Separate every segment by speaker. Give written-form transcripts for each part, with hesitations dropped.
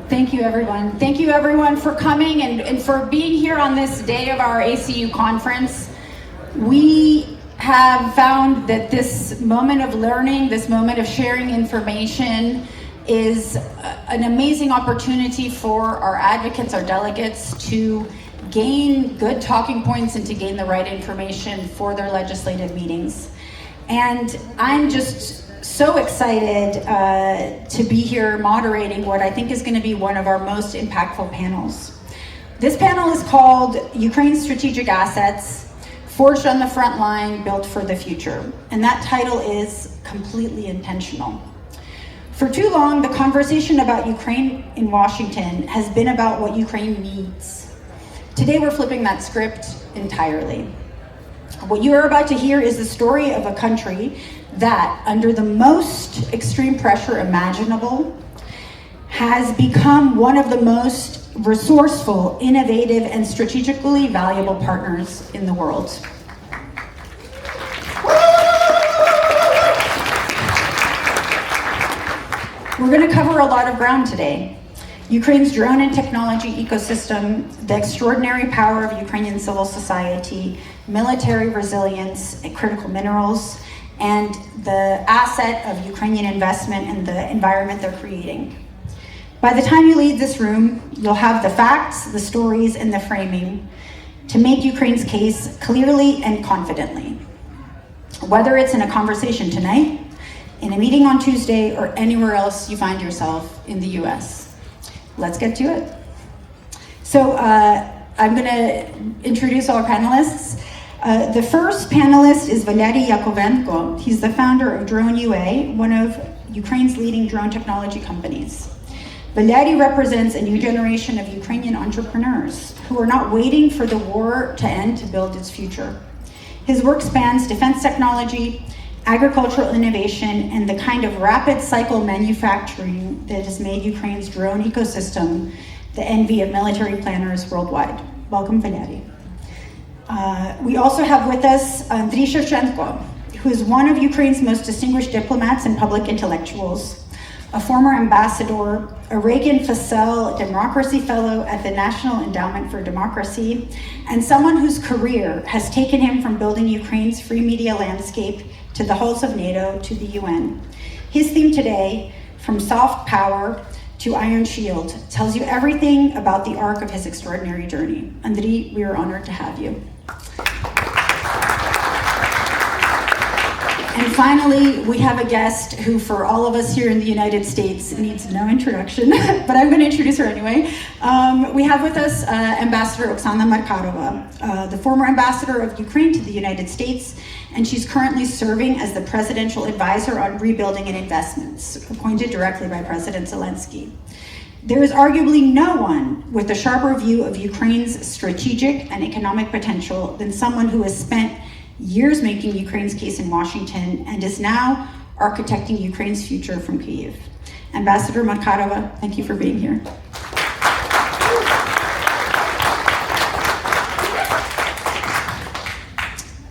Speaker 1: Thank you, everyone. Thank you, everyone, for coming and for being here on this day of our ACU conference. We have found that this moment of learning, this moment of sharing information is an amazing opportunity for our advocates, our delegates, to gain good talking points and to gain the right information for their legislative meetings. And I'm just so excited to be here moderating what I think is going to be one of our most impactful panels. This panel is called Ukraine's Strategic Assets, Forged on the Front Line, Built for the Future. And that title is completely intentional. For too long, the conversation about Ukraine in Washington has been about what Ukraine needs. Today, we're flipping that script entirely. What you are about to hear is the story of a country that, under the most extreme pressure imaginable, has become one of the most resourceful, innovative, and strategically valuable partners in the world. We're going to cover a lot of ground today. Ukraine's drone and technology ecosystem, the extraordinary power of Ukrainian civil society, military resilience, and critical minerals, and the asset of Ukrainian investment and the environment they're creating. By the time you leave this room, you'll have the facts, the stories, and the framing to make Ukraine's case clearly and confidently. Whether it's in a conversation tonight, in a meeting on Tuesday, or anywhere else you find yourself in the US. Let's get to it. So I'm going to introduce our panelists. The first panelist is Valerii Iakovenko. He's the founder of DroneUA, one of Ukraine's leading drone technology companies. Valerii represents a new generation of Ukrainian entrepreneurs who are not waiting for the war to end to build its future. His work spans defense technology, agricultural innovation, and the kind of rapid cycle manufacturing that has made Ukraine's drone ecosystem the envy of military planners worldwide. Welcome, Valerii. We also have with us Andriy Shevchenko, who is one of Ukraine's most distinguished diplomats and public intellectuals, a former ambassador, a Reagan Fassel Democracy Fellow at the National Endowment for Democracy, and someone whose career has taken him from building Ukraine's free media landscape to the halls of NATO to the UN. His theme today, from soft power to Iron Shield, tells you everything about the arc of his extraordinary journey. Andriy, we are honored to have you. And finally, we have a guest who, for all of us here in the United States, needs no introduction, but I'm going to introduce her anyway. We have with us Ambassador Oksana Markarova, the former ambassador of Ukraine to the United States, and she's currently serving as the presidential advisor on rebuilding and investments, appointed directly by President Zelensky. There is arguably no one with a sharper view of Ukraine's strategic and economic potential than someone who has spent years making Ukraine's case in Washington and is now architecting Ukraine's future from Kyiv. Ambassador Markarova, thank you for being here.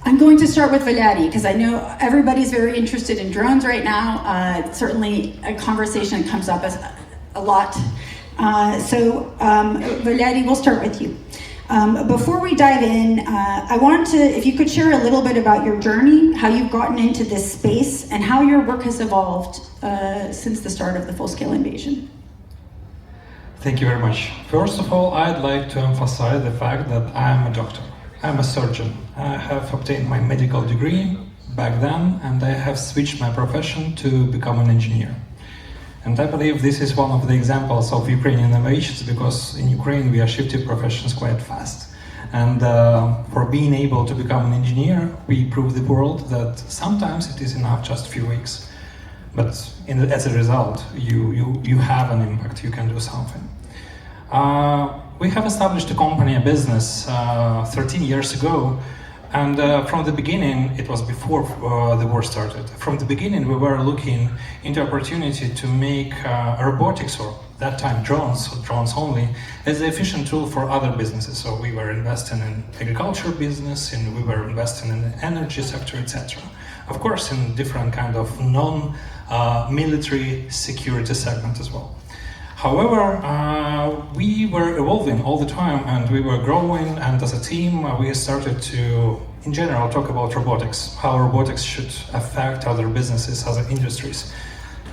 Speaker 1: I'm going to start with Valerii because I know everybody's very interested in drones right now. It's certainly a conversation that comes up as a lot. Valerii, we'll start with you. Before we dive in, I want to, if you could share a little bit about your journey, how you've gotten into this space, and how your work has evolved since the start of the full-scale invasion.
Speaker 2: Thank you very much. First of all, I'd like to emphasize the fact that I'm a doctor. I'm a surgeon. I have obtained my medical degree back then, and I have switched my profession to become an engineer. And I believe this is one of the examples of Ukrainian innovations, because in Ukraine we are shifting professions quite fast. And for being able to become an engineer, we prove the world that sometimes it is enough just a few weeks. But as a result, you have an impact, you can do something. We have established a company, a business, 13 years ago. And from the beginning, it was before the war started. From the beginning, we were looking into opportunity to make robotics, or that time drones only, as an efficient tool for other businesses. So we were investing in agriculture business, and we were investing in the energy sector, etc. Of course, in different kind of non-military security segment as well. However, we were evolving all the time and we were growing, and as a team we started to, in general, talk about robotics, how robotics should affect other businesses, other industries.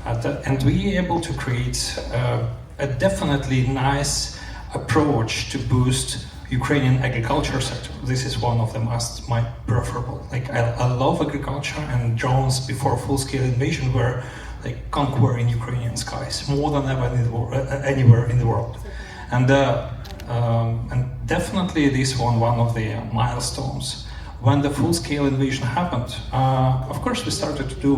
Speaker 2: And we were able to create a definitely nice approach to boost Ukrainian agriculture sector. This is one of the my preferable. Like I love agriculture, and drones before full-scale invasion were like conquering Ukrainian skies more than ever anywhere in the world. And definitely this one of the milestones. When the full-scale invasion happened, of course we started to do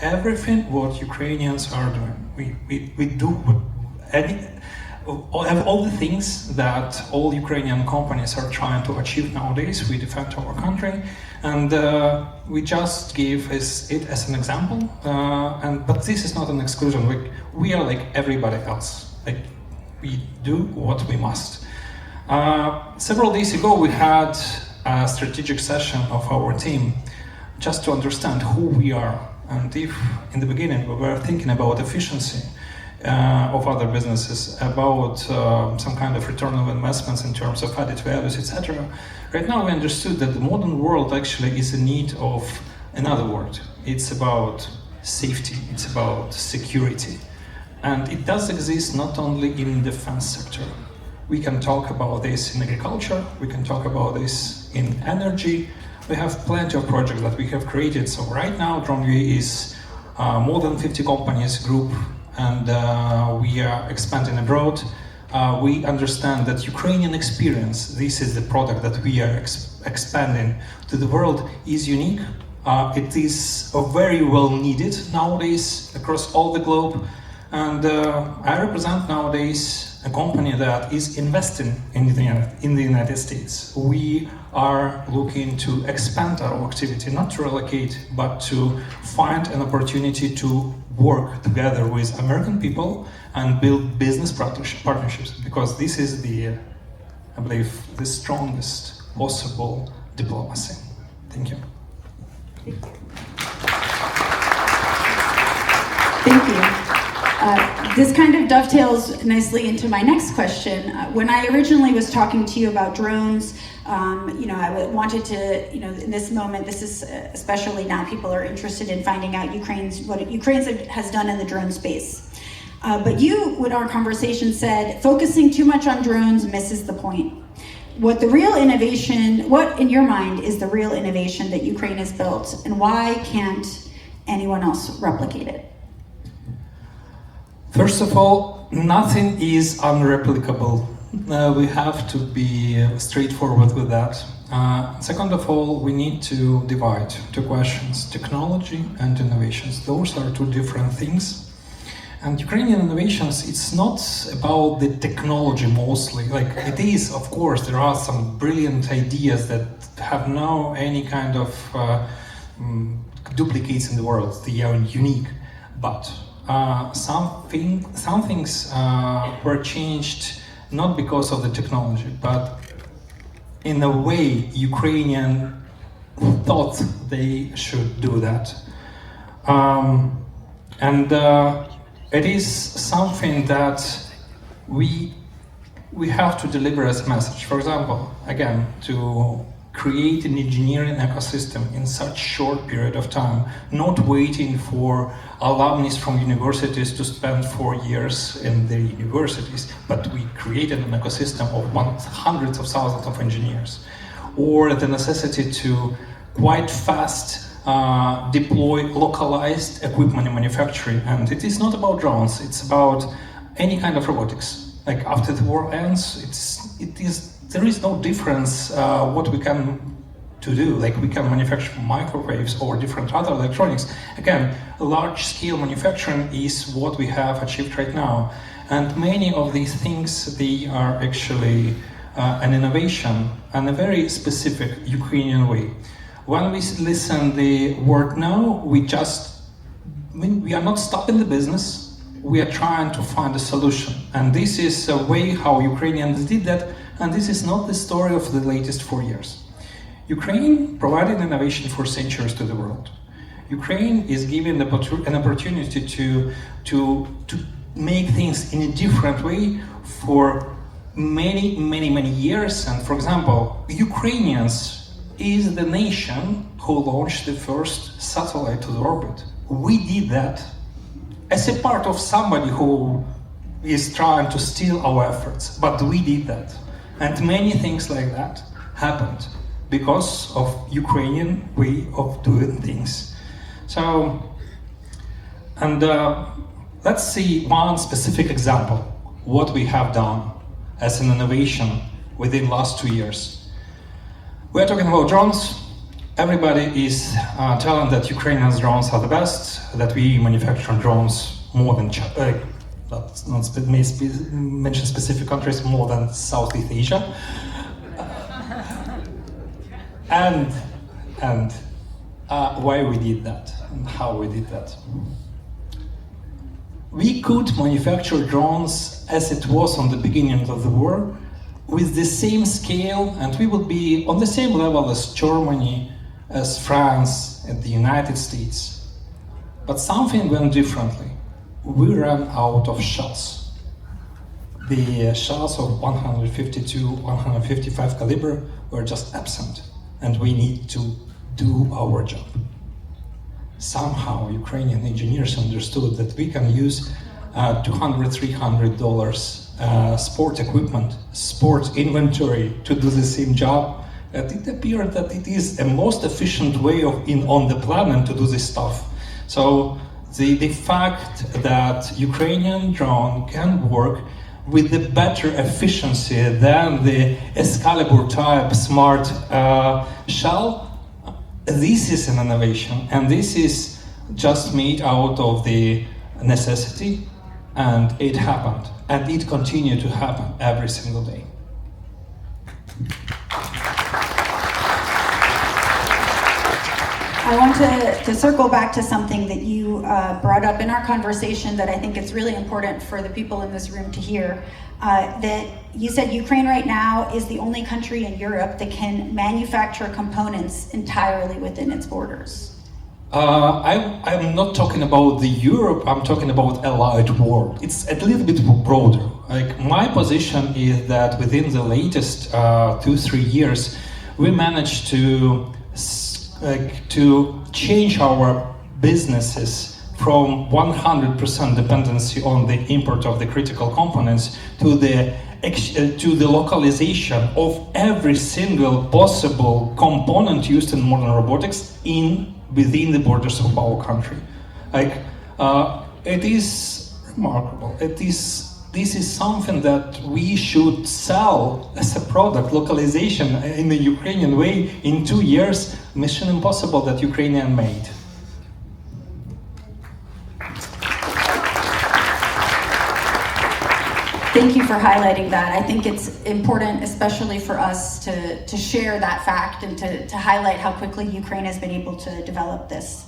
Speaker 2: everything what Ukrainians are doing. We do all the things that all Ukrainian companies are trying to achieve nowadays. We defend our country, and we just gave it as an example. But this is not an exclusion. We are like everybody else. Like we do what we must. Several days ago, we had a strategic session of our team just to understand who we are. And if in the beginning we were thinking about efficiency of other businesses, about some kind of return of investments in terms of added values, etc. Right now we understood that the modern world actually is in need of another word. It's about safety, it's about security. And it does exist not only in the defense sector. We can talk about this in agriculture, we can talk about this in energy. We have plenty of projects that we have created. So right now DroneUA is more than 50 companies group, and we are expanding abroad. We understand that Ukrainian experience, this is the product that we are expanding to the world, is unique. It is very well needed nowadays across all the globe. And I represent nowadays a company that is investing in the United States. We are looking to expand our activity, not to relocate, but to find an opportunity to work together with American people and build business partnerships, because this is I believe, the strongest possible diplomacy. Thank you.
Speaker 1: Thank you. This kind of dovetails nicely into my next question. When I originally was talking to you about drones, I wanted to, in this moment, this is especially now people are interested in finding out what Ukraine has done in the drone space. But you, with our conversation, said focusing too much on drones misses the point. What in your mind is the real innovation that Ukraine has built, and why can't anyone else replicate it?
Speaker 2: First of all, nothing is unreplicable. We have to be straightforward with that. Second of all, we need to divide two questions: technology and innovations. Those are two different things. And Ukrainian innovations, it's not about the technology mostly. Like it is, of course, there are some brilliant ideas that have no any kind of duplicates in the world. They are unique, but some things were changed not because of the technology, but in a way Ukrainian thought they should do that. It is something that we have to deliver as a message. For example, again, to create an engineering ecosystem in such short period of time, not waiting for alumni from universities to spend 4 years in the universities, but we created an ecosystem of hundreds of thousands of engineers. Or the necessity to quite fast deploy localized equipment in manufacturing. And it is not about drones, it's about any kind of robotics. Like after the war ends, there is no difference what we can to do. Like we can manufacture microwaves or different other electronics. Again, large-scale manufacturing is what we have achieved right now. And many of these things, they are actually an innovation and a very specific Ukrainian way. When we listen the word no, we are not stopping the business. We are trying to find a solution. And this is a way how Ukrainians did that. And this is not the story of the latest 4 years. Ukraine provided innovation for centuries to the world. Ukraine is given an opportunity to make things in a different way for many years. And for example, Ukrainians is the nation who launched the first satellite to the orbit. We did that as a part of somebody who is trying to steal our efforts, but we did that. And many things like that happened because of Ukrainian way of doing things. So, and let's see one specific example, what we have done as an innovation within last 2 years. We're talking about drones. Everybody is telling that Ukrainian drones are the best, that we manufacture drones more than let's not mention specific countries, more than Southeast Asia. And why we did that and how we did that. We could manufacture drones as it was on the beginning of the war with the same scale, and we would be on the same level as Germany, as France, and the United States. But something went differently. We ran out of shells. The shells of 152, 155 caliber were just absent, and we need to do our job. Somehow Ukrainian engineers understood that we can use $200, $300 sport equipment, sport inventory to do the same job. And it appeared that it is a most efficient way on the planet to do this stuff. So the fact that Ukrainian drone can work with the better efficiency than the Excalibur type smart shell, this is an innovation, and this is just made out of the necessity, and it happened, and it continued to happen every single day.
Speaker 1: I want to circle back to something that you brought up in our conversation that I think it's really important for the people in this room to hear. That you said Ukraine right now is the only country in Europe that can manufacture components entirely within its borders.
Speaker 2: I'm not talking about the Europe, I'm talking about allied world. It's a little bit broader. Like, my position is that within the latest 2-3 years, we managed to change our businesses from 100% dependency on the import of the critical components to the localization of every single possible component used in modern robotics within the borders of our country. It is remarkable. This is something that we should sell as a product, localization in the Ukrainian way in 2 years, mission impossible that Ukrainian made.
Speaker 1: Thank you for highlighting that. I think it's important, especially for us to share that fact and to highlight how quickly Ukraine has been able to develop this.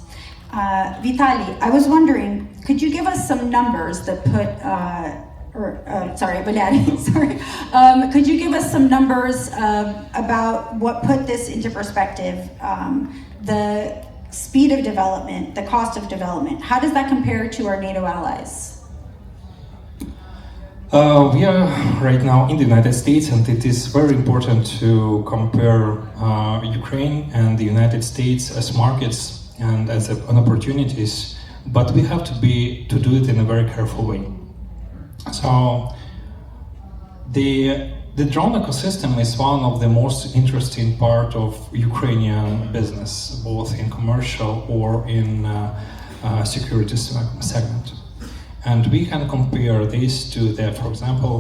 Speaker 1: Vitaly, I was wondering, could you give us some numbers that put, Valerii, sorry. Could you give us some numbers about what put this into perspective? The speed of development, the cost of development, how does that compare to our NATO allies?
Speaker 2: We are right now in the United States, and it is very important to compare Ukraine and the United States as markets and as opportunities, but we have to do it in a very careful way. So the drone ecosystem is one of the most interesting part of Ukrainian business, both in commercial or in security segment. And we can compare this to the, for example,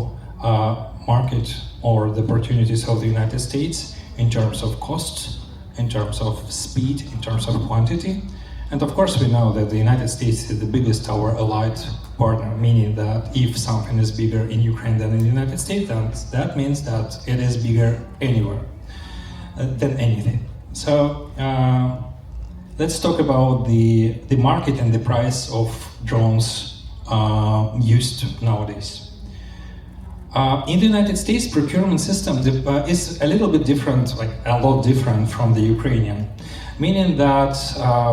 Speaker 2: market or the opportunities of the United States in terms of cost, in terms of speed, in terms of quantity. And of course we know that the United States is the biggest, our allied partner, meaning that if something is bigger in Ukraine than in the United States, then that means that it is bigger anywhere than anything. So let's talk about the market and the price of drones used nowadays. In the United States, procurement system is a little bit different, like a lot different from the Ukrainian. meaning that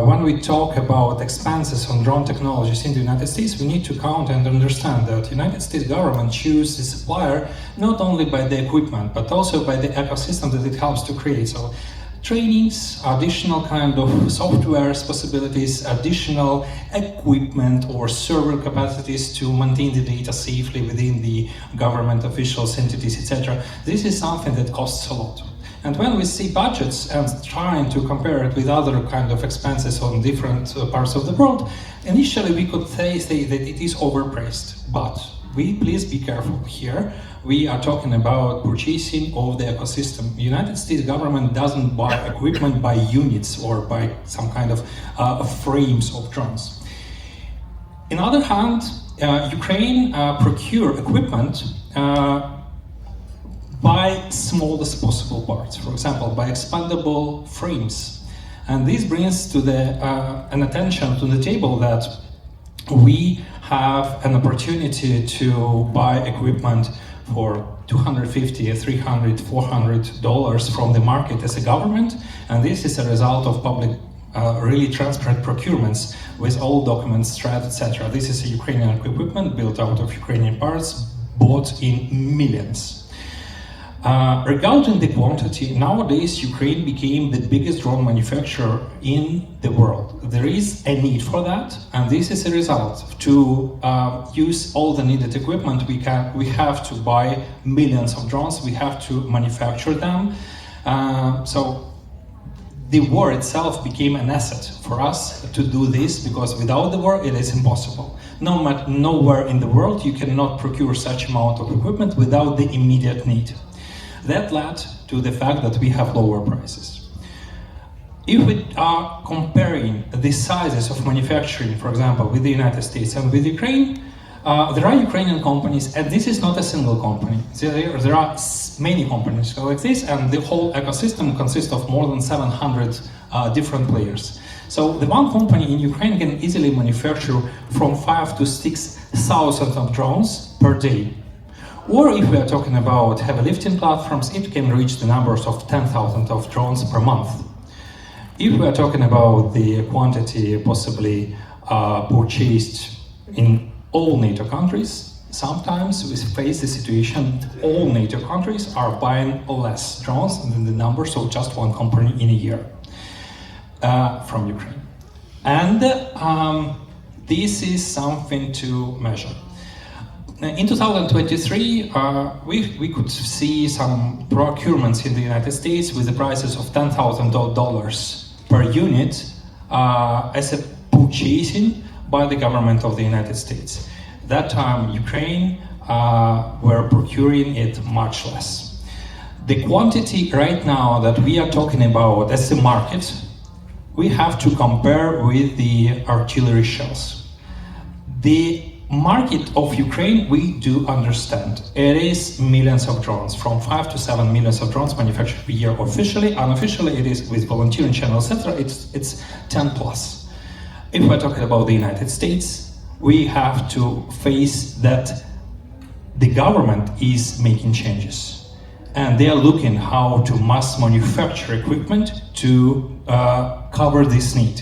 Speaker 2: when we talk about expenses on drone technologies in the United States, we need to count and understand that the United States government chooses the supplier not only by the equipment, but also by the ecosystem that it helps to create. So trainings, additional kind of software possibilities, additional equipment or server capacities to maintain the data safely within the government officials, entities, etc. This is something that costs a lot. And when we see budgets and trying to compare it with other kind of expenses on different parts of the world, initially we could say that it is overpriced. But please be careful here. We are talking about purchasing of the ecosystem. The United States government doesn't buy equipment by units or by some kind of frames of drones. On the other hand, Ukraine procure equipment by smallest possible parts, for example, by expandable frames. And this brings to an attention to the table that we have an opportunity to buy equipment for $250, $300, $400 from the market as a government, and this is a result of public, really transparent procurements with all documents, strat, etc. This is a Ukrainian equipment built out of Ukrainian parts, bought in millions. Regarding the quantity, nowadays Ukraine became the biggest drone manufacturer in the world. There is a need for that, and this is a result. To use all the needed equipment, we have to buy millions of drones, we have to manufacture them. So the war itself became an asset for us to do this, because without the war it is impossible. Nowhere in the world you cannot procure such amount of equipment without the immediate need. That led to the fact that we have lower prices. If we are comparing the sizes of manufacturing, for example, with the United States and with Ukraine, there are Ukrainian companies, and this is not a single company. There are many companies like this, and the whole ecosystem consists of more than 700 different players. So the one company in Ukraine can easily manufacture from 5,000 to 6,000 of drones per day. Or if we are talking about heavy lifting platforms, it can reach the numbers of 10,000 of drones per month. If we are talking about the quantity possibly purchased in all NATO countries, sometimes we face the situation that all NATO countries are buying less drones than the numbers of just one company in a year from Ukraine. And this is something to measure. In 2023, we could see some procurements in the United States with the prices of $10,000 per unit as a purchasing by the government of the United States. That time, Ukraine were procuring it much less. The quantity right now that we are talking about as a market, we have to compare with the artillery shells. The market of Ukraine, we do understand. It is millions of drones, from 5 to 7 millions of drones manufactured per year officially. Unofficially, it is with volunteering channels, etc. It's 10 plus. If we're talking about the United States, we have to face that the government is making changes, and they are looking how to mass manufacture equipment to cover this need.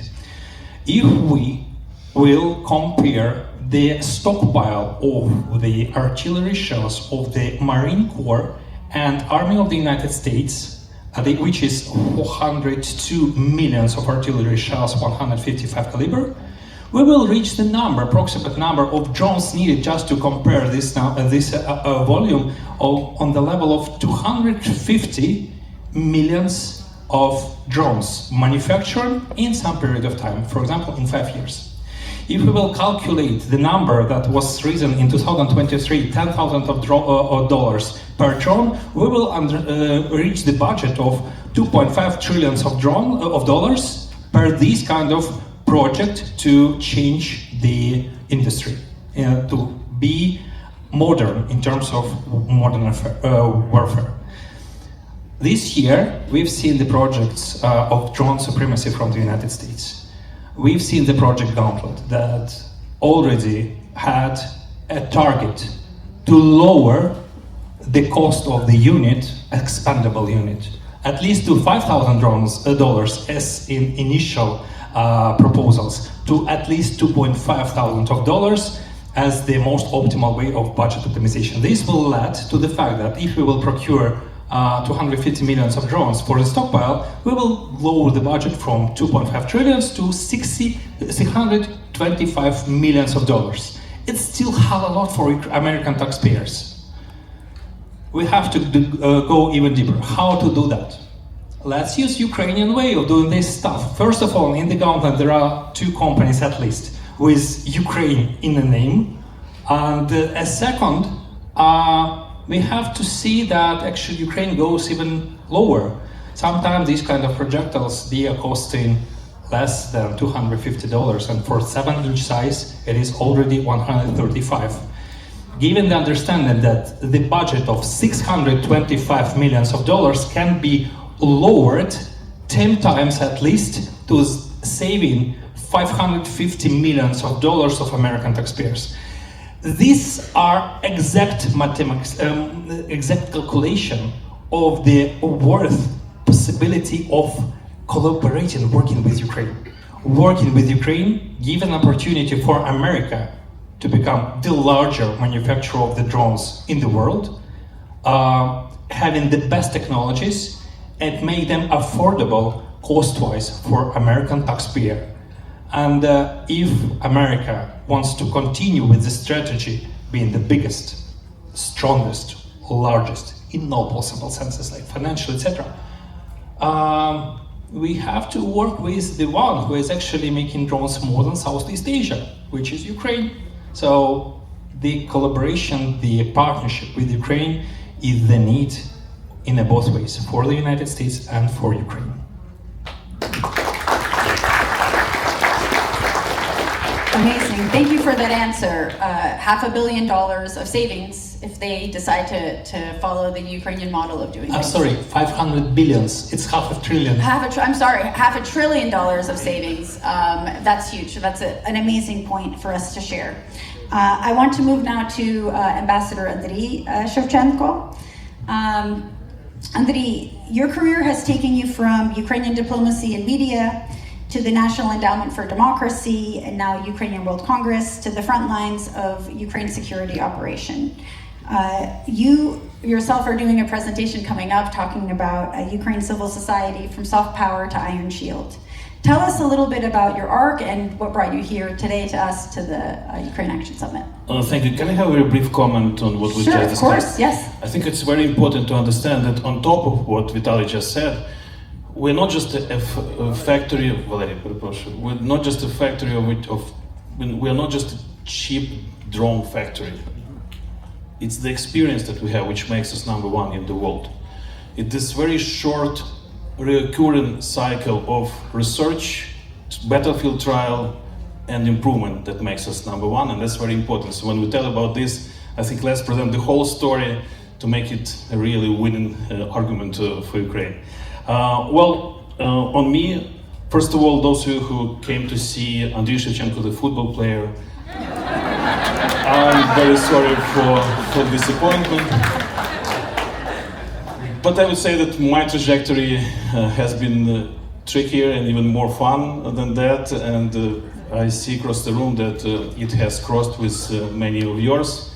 Speaker 2: If we will compare the stockpile of the artillery shells of the Marine Corps and Army of the United States, which is 402 millions of artillery shells, 155 caliber, we will reach the approximate number of drones needed just to compare this volume on the level of 250 millions of drones manufactured in some period of time, for example, in 5 years. If we will calculate the number that was risen in 2023, $10,000 per drone, we will reach the budget of 2.5 trillion of dollars per this kind of project to change the industry, to be modern in terms of modern warfare. This year, we've seen the projects of drone supremacy from the United States. We've seen the project Gauntlet that already had a target to lower the cost of the unit, expendable unit, at least to $5,000 as in initial proposals, to at least $2,500 as the most optimal way of budget optimization. This will lead to the fact that if we will procure 250 millions of drones for the stockpile, we will lower the budget from 2.5 trillions to 625 millions of dollars. It's still hell a lot for American taxpayers. We have to go even deeper. How to do that? Let's use Ukrainian way of doing this stuff. First of all, in the government there are 2 companies at least with Ukraine in the name, and a second, we have to see that actually Ukraine goes even lower. Sometimes these kind of projectiles, they are costing less than $250, and for 7-inch size, it is already $135. Given the understanding that the budget of $625 million can be lowered 10 times at least to saving $550 million of American taxpayers. These are exact mathematics, exact calculation of the worth possibility of collaborating, working with Ukraine. Working with Ukraine gives an opportunity for America to become the larger manufacturer of the drones in the world, having the best technologies and make them affordable cost-wise for American taxpayer. And if America wants to continue with this strategy, being the biggest, strongest, largest, in all possible senses, like financial, etc., we have to work with the one who is actually making drones more than Southeast Asia, which is Ukraine. So the collaboration, the partnership with Ukraine is the need in both ways, for the United States and for Ukraine.
Speaker 1: Amazing. Thank you for that answer. $500 million of savings if they decide to follow the Ukrainian model of doing
Speaker 2: I'm
Speaker 1: things.
Speaker 2: sorry, 500 billions. It's $500 billion.
Speaker 1: I'm sorry, $500 billion of savings. That's huge. That's an amazing point for us to share. I want to move now to Ambassador Andriy Shevchenko. Andriy, your career has taken you from Ukrainian diplomacy and media to the National Endowment for Democracy, and now Ukrainian World Congress, to the front lines of Ukraine's security operation. You yourself are doing a presentation coming up talking about Ukraine civil society from soft power to iron shield. Tell us a little bit about your arc and what brought you here today to us to the Ukraine Action Summit.
Speaker 3: Thank you. Can I have a very brief comment on what we
Speaker 1: Sure,
Speaker 3: just
Speaker 1: of
Speaker 3: discussed?
Speaker 1: course, yes.
Speaker 3: I think it's very important to understand that on top of what Vitaly just said, we're not just a factory of Valerii, we're not just a factory we're not just a cheap drone factory. It's the experience that we have which makes us number one in the world. It's this very short, recurring cycle of research, battlefield trial, and improvement that makes us number one, and that's very important. So when we tell about this, I think let's present the whole story to make it a really winning argument for Ukraine. On me, first of all, those of you who came to see Andriy Shevchenko, the football player, I'm very sorry for disappointment. But I would say that my trajectory has been trickier and even more fun than that, and I see across the room that it has crossed with many of yours.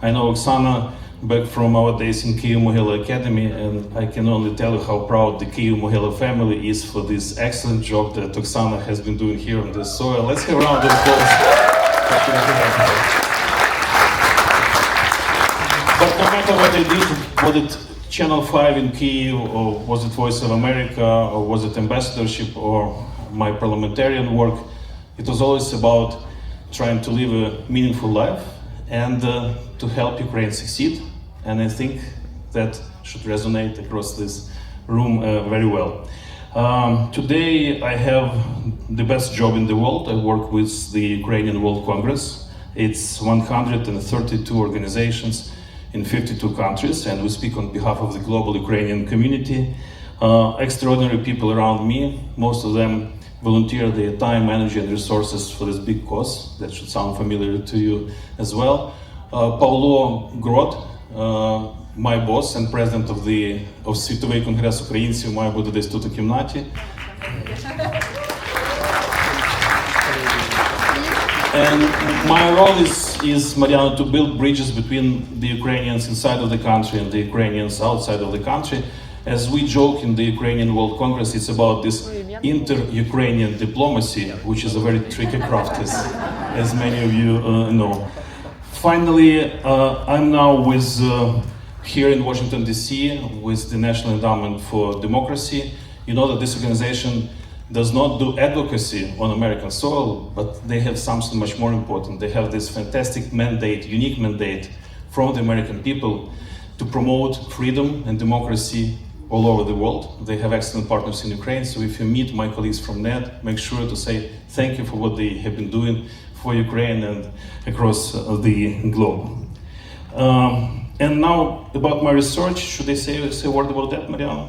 Speaker 3: I know Oksana back from our days in Kyiv-Mohyla Academy, and I can only tell you how proud the Kyiv-Mohyla family is for this excellent job that Oksana has been doing here on this soil. Let's have a round of applause. But no matter what I did, was it Channel 5 in Kyiv, or was it Voice of America, or was it ambassadorship, or my parliamentarian work, it was always about trying to live a meaningful life and to help Ukraine succeed. And I think that should resonate across this room very well. Today I have the best job in the world. I work with the Ukrainian World Congress. It's 132 organizations in 52 countries, and we speak on behalf of the global Ukrainian community. Extraordinary people around me, most of them volunteer their time, energy and resources for this big cause. That should sound familiar to you as well. Paulo Grot, my boss and president of Світовий конгрес українців має бути десь тут у кімнаті. And my role is Marianna, to build bridges between the Ukrainians inside of the country and the Ukrainians outside of the country. As we joke in the Ukrainian World Congress, it's about this inter-Ukrainian diplomacy, which is a very tricky craft, as many of you know. Finally, I'm now here in Washington, D.C. with the National Endowment for Democracy. You know that this organization does not do advocacy on American soil, but they have something much more important. They have this fantastic mandate, unique mandate from the American people to promote freedom and democracy all over the world. They have excellent partners in Ukraine, so if you meet my colleagues from NED, make sure to say thank you for what they have been doing for Ukraine and across the globe. And now about my research, should I say a word about that, Marianna?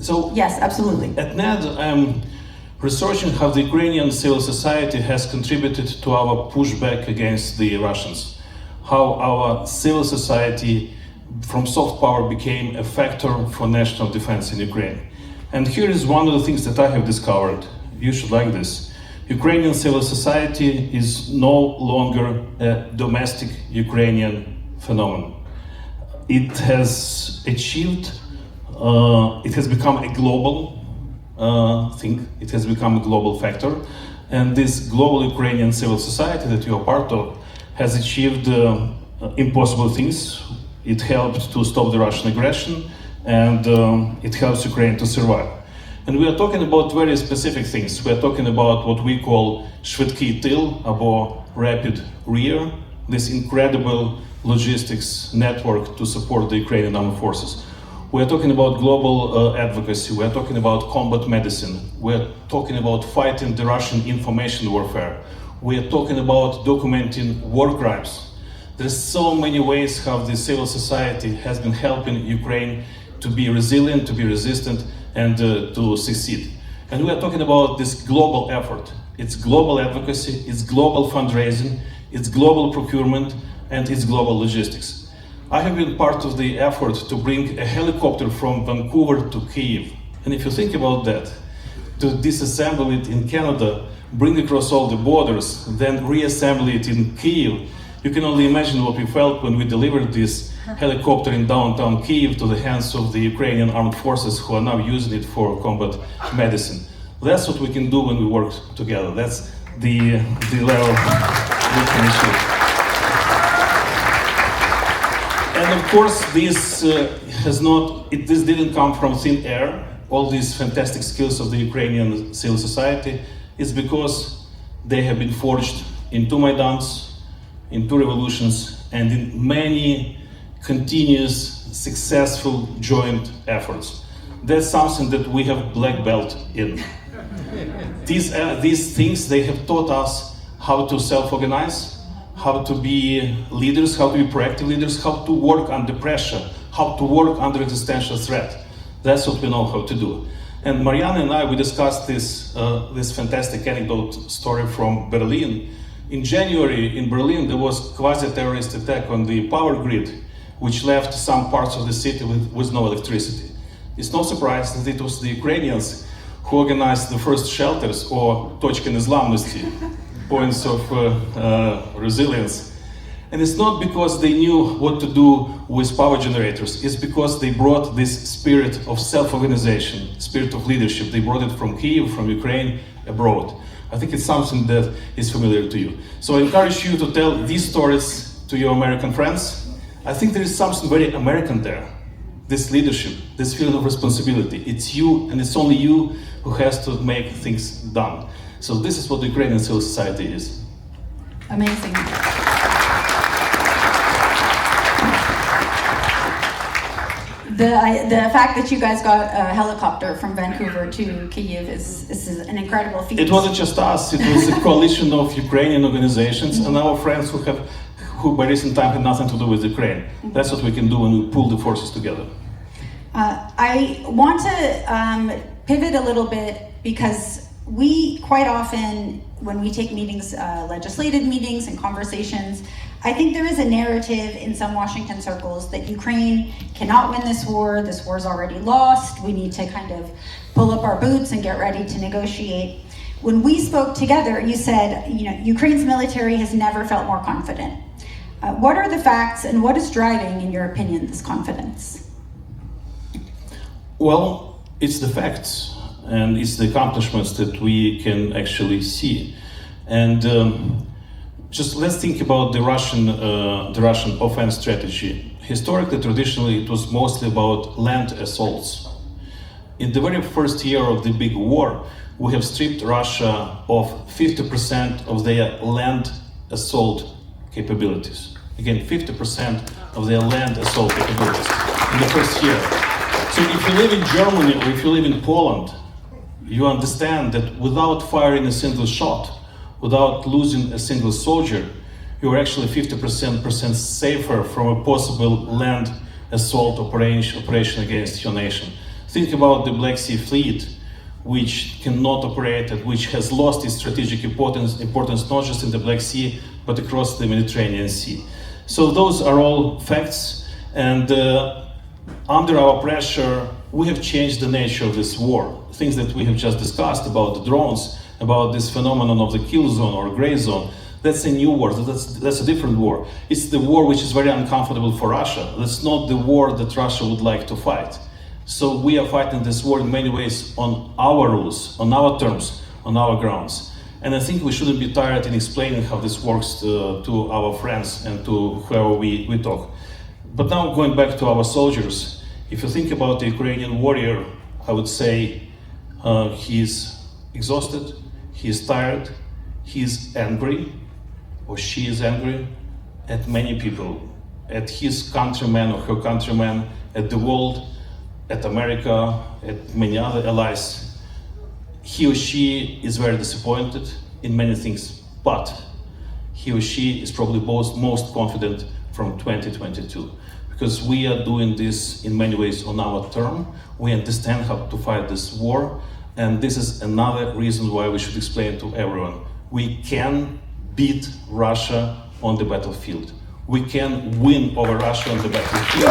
Speaker 3: So,
Speaker 1: Yes, absolutely.
Speaker 3: at NED, I'm researching how the Ukrainian civil society has contributed to our pushback against the Russians, how our civil society from soft power became a factor for national defense in Ukraine. And here is one of the things that I have discovered. You should like this. Ukrainian civil society is no longer a domestic Ukrainian phenomenon. It has achieved it has become a global thing. It has become a global factor. And this global Ukrainian civil society that you are part of has achieved impossible things. It helped to stop the Russian aggression, and it helps Ukraine to survive. And we are talking about very specific things. We are talking about what we call швидкий тил, or rapid rear, this incredible logistics network to support the Ukrainian armed forces. We are talking about global advocacy. We are talking about combat medicine. We are talking about fighting the Russian information warfare. We are talking about documenting war crimes. There's so many ways how the civil society has been helping Ukraine to be resilient, to be resistant, and to succeed. And we are talking about this global effort. It's global advocacy, it's global fundraising, it's global procurement, and it's global logistics. I have been part of the effort to bring a helicopter from Vancouver to Kyiv. And if you think about that, to disassemble it in Canada, bring it across all the borders, then reassemble it in Kyiv, you can only imagine what we felt when we delivered this helicopter in downtown Kyiv to the hands of the Ukrainian armed forces who are now using it for combat medicine. That's what we can do when we work together. That's the level we can achieve. And of course, this didn't come from thin air. All these fantastic skills of the Ukrainian civil society is because they have been forged in two Maidans, in two revolutions, and in many continuous, successful joint efforts. That's something that we have black belt in. These things, they have taught us how to self-organize, how to be leaders, how to be proactive leaders, how to work under pressure, how to work under existential threat. That's what we know how to do. And Marianna and I, we discussed this fantastic anecdote story from Berlin. In January, in Berlin, there was quasi-terrorist attack on the power grid, which left some parts of the city with no electricity. It's no surprise that it was the Ukrainians who organized the first shelters, or точки незламності, points of resilience. And it's not because they knew what to do with power generators, it's because they brought this spirit of self-organization, spirit of leadership. They brought it from Kyiv, from Ukraine, abroad. I think it's something that is familiar to you. So I encourage you to tell these stories to your American friends. I think there is something very American there. This leadership, this feeling of responsibility. It's you, and it's only you who has to make things done. So this is what the Ukrainian civil society is.
Speaker 1: Amazing. The fact that you guys got a helicopter from Vancouver to Kyiv is an incredible feat.
Speaker 3: It wasn't just us, it was a coalition of Ukrainian organizations and our friends who by recent time had nothing to do with Ukraine. That's what we can do when we pull the forces together.
Speaker 1: I want to pivot a little bit because we quite often, when we take meetings, legislative meetings and conversations, I think there is a narrative in some Washington circles that Ukraine cannot win this war's already lost, we need to kind of pull up our boots and get ready to negotiate. When we spoke together, you said, Ukraine's military has never felt more confident. What are the facts and what is driving, in your opinion, this confidence?
Speaker 3: Well, it's the facts and it's the accomplishments that we can actually see. And just let's think about the Russian offense strategy. Historically, traditionally, it was mostly about land assaults. In the very first year of the big war, we have stripped Russia of 50% of their land assault capabilities. Again, 50% of their land assault capabilities in the first year. So if you live in Germany or if you live in Poland, you understand that without firing a single shot, without losing a single soldier, you're actually 50% safer from a possible land assault operation against your nation. Think about the Black Sea Fleet, which cannot operate and which has lost its strategic importance not just in the Black Sea, but across the Mediterranean Sea. So those are all facts, and under our pressure, we have changed the nature of this war. Things that we have just discussed about the drones, about this phenomenon of the kill zone or gray zone, that's a new war, that's a different war. It's the war which is very uncomfortable for Russia. That's not the war that Russia would like to fight. So we are fighting this war in many ways on our rules, on our terms, on our grounds. And I think we shouldn't be tired in explaining how this works to our friends and to whoever we talk. But now going back to our soldiers, if you think about the Ukrainian warrior, I would say he's exhausted, he's tired, he's angry, or she is angry at many people, at his countrymen or her countrymen, at the world, at America, at many other allies. He or she is very disappointed in many things, but he or she is probably most confident from 2022. Because we are doing this in many ways on our term. We understand how to fight this war, and this is another reason why we should explain to everyone. We can beat Russia on the battlefield. We can win over Russia on the battlefield.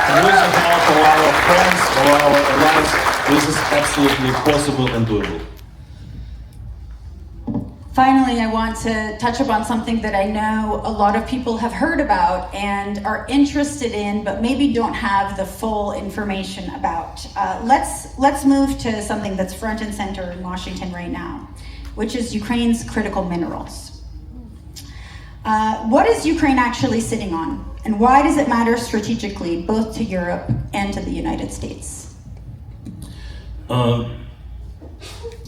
Speaker 3: And with the help of our friends, of our allies, this is absolutely possible and doable.
Speaker 1: Finally, I want to touch upon something that I know a lot of people have heard about and are interested in, but maybe don't have the full information about. Let's move to something that's front and center in Washington right now, which is Ukraine's critical minerals. What is Ukraine actually sitting on? And why does it matter strategically, both to Europe and to the United States?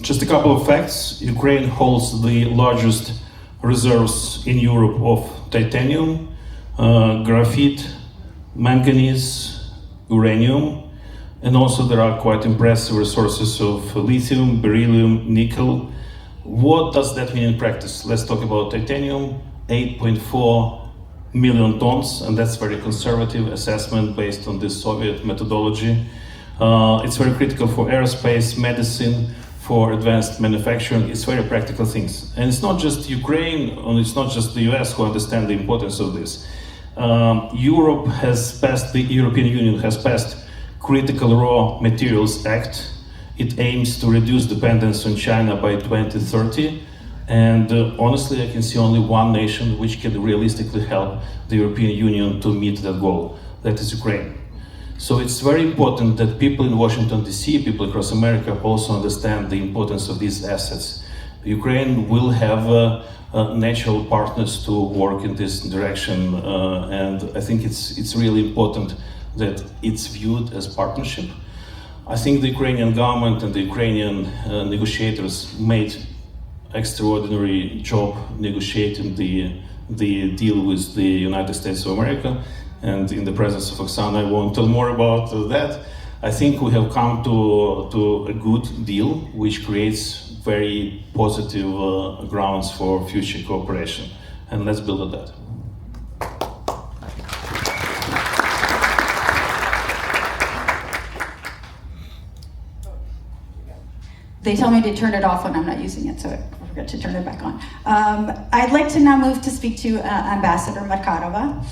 Speaker 3: Just a couple of facts. Ukraine holds the largest reserves in Europe of titanium, graphite, manganese, uranium, and also there are quite impressive resources of lithium, beryllium, nickel. What does that mean in practice? Let's talk about titanium, 8.4 million tons, and that's very conservative assessment based on the Soviet methodology. It's very critical for aerospace, medicine, for advanced manufacturing. It's very practical things. And it's not just Ukraine, and it's not just the US who understand the importance of this. Europe has passed, the European Union has passed Critical Raw Materials Act. It aims to reduce dependence on China by 2030. And honestly, I can see only one nation which can realistically help the European Union to meet that goal. That is Ukraine. So it's very important that people in Washington DC, people across America also understand the importance of these assets. Ukraine will have natural partners to work in this direction, and I think it's really important that it's viewed as partnership. I think the Ukrainian government and the Ukrainian negotiators made extraordinary job negotiating the deal with the United States of America. And in the presence of Oksana, I won't tell more about that. I think we have come to a good deal, which creates very positive grounds for future cooperation. And let's build on that.
Speaker 1: They tell me to turn it off when I'm not using it, so forgot to turn it back on. I'd like to now move to speak to Ambassador Markarova.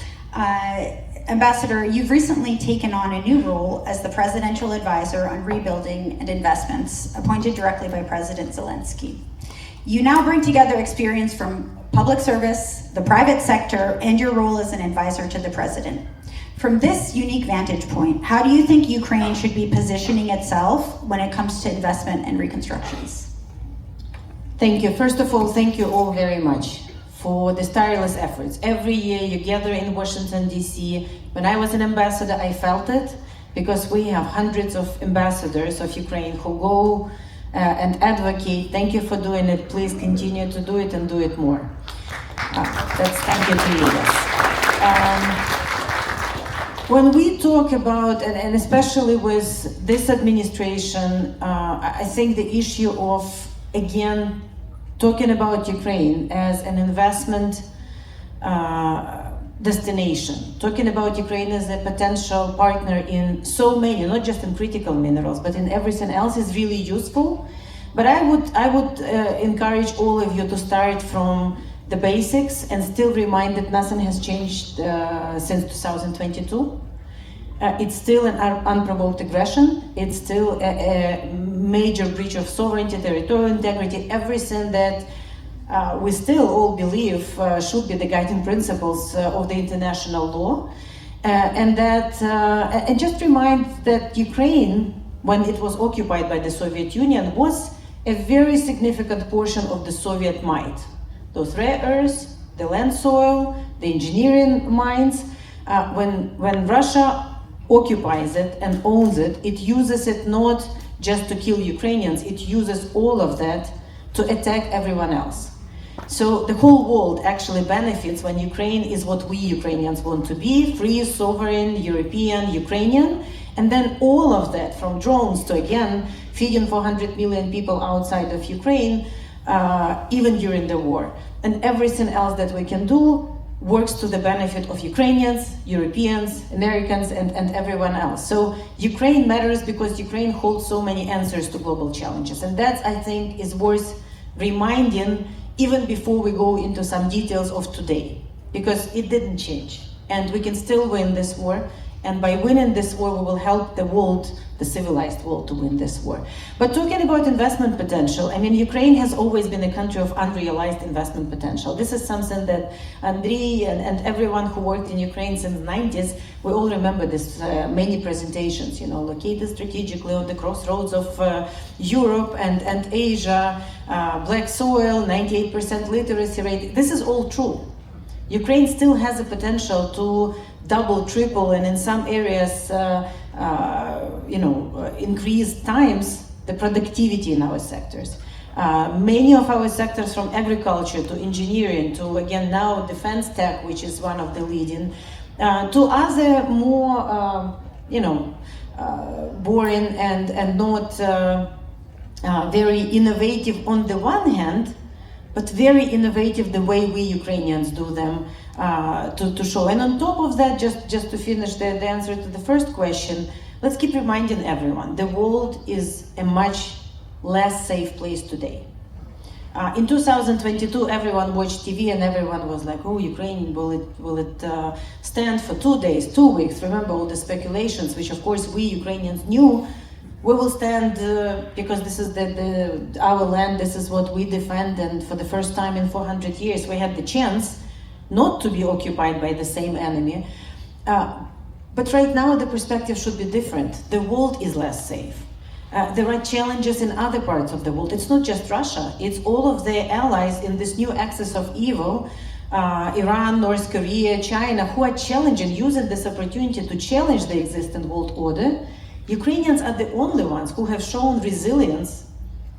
Speaker 1: Ambassador, you've recently taken on a new role as the Presidential Advisor on Rebuilding and Investments, appointed directly by President Zelensky. You now bring together experience from public service, the private sector, and your role as an advisor to the President. From this unique vantage point, how do you think Ukraine should be positioning itself when it comes to investment and reconstructions?
Speaker 4: Thank you. First of all, thank you all very much for these tireless efforts. Every year you gather in Washington, D.C. When I was an ambassador, I felt it, because we have hundreds of ambassadors of Ukraine who go and advocate. Thank you for doing it. Please continue to do it and do it more. That's thank you to you. Yes. When we talk about, and especially with this administration, I think the issue of, again, talking about Ukraine as an investment destination, talking about Ukraine as a potential partner in so many, not just in critical minerals, but in everything else, is really useful. But I would encourage all of you to start from the basics and still remind that nothing has changed since 2022. It's still an unprovoked aggression. It's still a major breach of sovereignty, territorial integrity, everything that we still all believe should be the guiding principles of the international law. And just remind that Ukraine, when it was occupied by the Soviet Union, was a very significant portion of the Soviet might. Those rare earths, the land soil, the engineering mines. When Russia occupies it and owns it, it uses it not just to kill Ukrainians, it uses all of that to attack everyone else. So the whole world actually benefits when Ukraine is what we Ukrainians want to be, free, sovereign, European, Ukrainian, and then all of that, from drones to, again, feeding 400 million people outside of Ukraine, even during the war. And everything else that we can do works to the benefit of Ukrainians, Europeans, Americans, and everyone else. So Ukraine matters because Ukraine holds so many answers to global challenges. And that, I think, is worth reminding even before we go into some details of today, because it didn't change. And we can still win this war. And by winning this war, we will help the world, the civilized world, to win this war. But talking about investment potential, I mean, Ukraine has always been a country of unrealized investment potential. This is something that Andriy and everyone who worked in Ukraine since the 90s, we all remember this, many presentations, you know, located strategically on the crossroads of Europe and Asia, black soil, 98% literacy rate. This is all true. Ukraine still has the potential to double, triple, and in some areas, increase times the productivity in our sectors. Many of our sectors, from agriculture to engineering to, again, now defense tech, which is one of the leading, to other more, boring and not very innovative on the one hand, but very innovative the way we Ukrainians do them to show. And on top of that, just to finish the answer to the first question, let's keep reminding everyone, the world is a much less safe place today. In 2022, everyone watched TV and everyone was like, oh, Ukraine, will it stand for 2 days, 2 weeks? Remember all the speculations, which of course we Ukrainians knew. We will stand because this is our land, this is what we defend, and for the first time in 400 years we had the chance not to be occupied by the same enemy. But right now the perspective should be different. The world is less safe. There are challenges in other parts of the world. It's not just Russia, it's all of their allies in this new axis of evil, Iran, North Korea, China, who are challenging, using this opportunity to challenge the existing world order. Ukrainians are the only ones who have shown resilience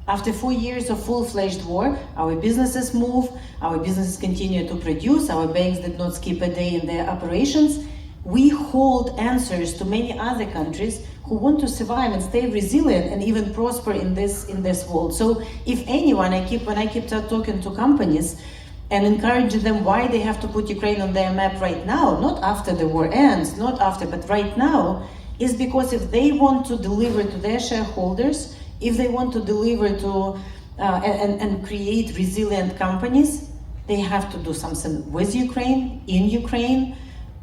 Speaker 4: after 4 years of full-fledged war. Our businesses move, our businesses continue to produce, our banks did not skip a day in their operations. We hold answers to many other countries who want to survive and stay resilient and even prosper in this world. So if anyone, when I keep talking to companies and encouraging them why they have to put Ukraine on their map right now, not after the war ends, not after, but right now, is because if they want to deliver to their shareholders, if they want to deliver to and create resilient companies, they have to do something with Ukraine, in Ukraine,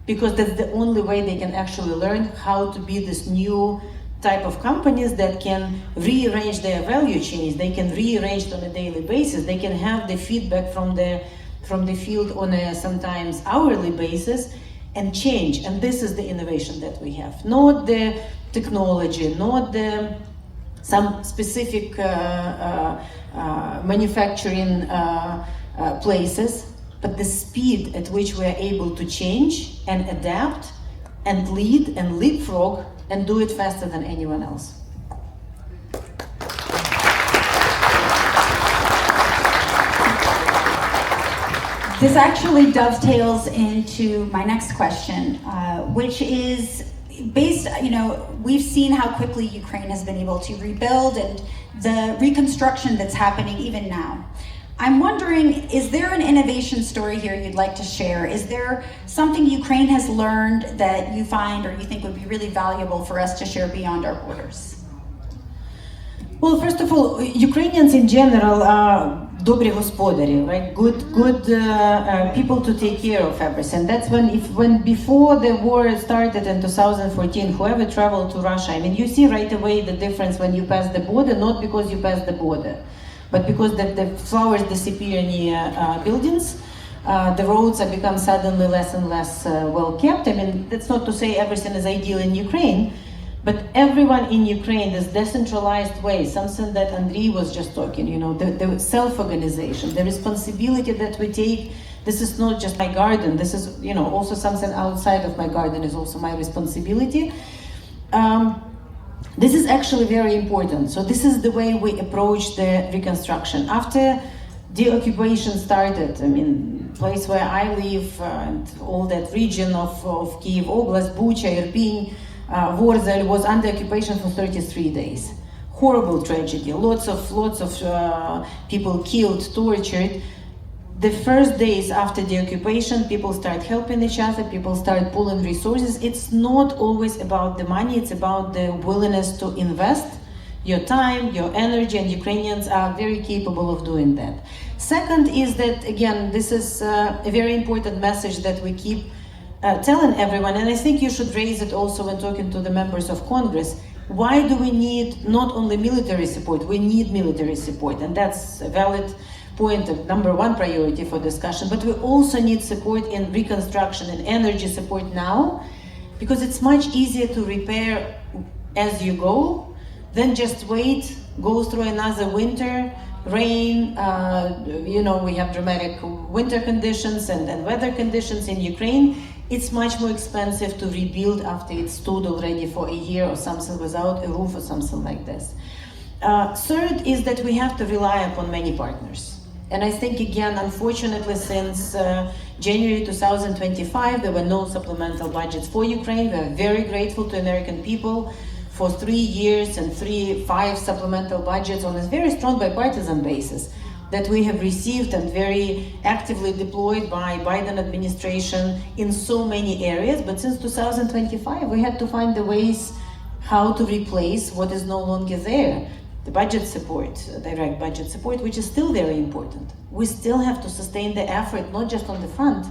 Speaker 4: because that's the only way they can actually learn how to be this new type of companies that can rearrange their value chains, they can rearrange it on a daily basis, they can have the feedback from the field on a sometimes hourly basis and change. And this is the innovation that we have, not the technology, not the some specific manufacturing places, but the speed at which we are able to change and adapt and lead and leapfrog and do it faster than anyone else.
Speaker 1: This actually dovetails into my next question, which is based, we've seen how quickly Ukraine has been able to rebuild and the reconstruction that's happening even now. I'm wondering, is there an innovation story here you'd like to share? Is there something Ukraine has learned that you find or you think would be really valuable for us to share beyond our borders?
Speaker 4: Well, first of all, Ukrainians in general are dobry gospodari, right? Good people to take care of everything. That's when before the war started in 2014, whoever traveled to Russia, you see right away the difference when you pass the border, not because you pass the border, but because the flowers disappear near buildings, the roads have become suddenly less and less well kept. That's not to say everything is ideal in Ukraine, but everyone in Ukraine, this decentralized way, something that Andriy was just talking, the self-organization, the responsibility that we take. This is not just my garden, this is, also something outside of my garden is also my responsibility. This is actually very important. So this is the way we approach the reconstruction. After the occupation started, place where I live and all that region of Kyiv Oblast, Bucha, Irpin, Vorzel was under occupation for 33 days. Horrible tragedy, lots of people killed, tortured. The first days after the occupation, people start helping each other, people start pooling resources. It's not always about the money, it's about the willingness to invest your time, your energy, and Ukrainians are very capable of doing that. Second is that, again, this is a very important message that we keep telling everyone, and I think you should raise it also when talking to the members of Congress. Why do we need not only military support, we need military support, and that's a valid point of number one priority for discussion, but we also need support in reconstruction and energy support now, because it's much easier to repair as you go than just wait, go through another winter, rain, we have dramatic winter conditions and weather conditions in Ukraine. It's much more expensive to rebuild after it stood already for a year or something without a roof or something like this. Third is that we have to rely upon many partners. And I think, again, unfortunately, since January 2025, there were no supplemental budgets for Ukraine. We are very grateful to American people for 3 years and 5 supplemental budgets on a very strong bipartisan basis that we have received and very actively deployed by Biden administration in so many areas. But since 2025, we had to find the ways how to replace what is no longer there. The budget support, direct budget support, which is still very important. We still have to sustain the effort, not just on the front.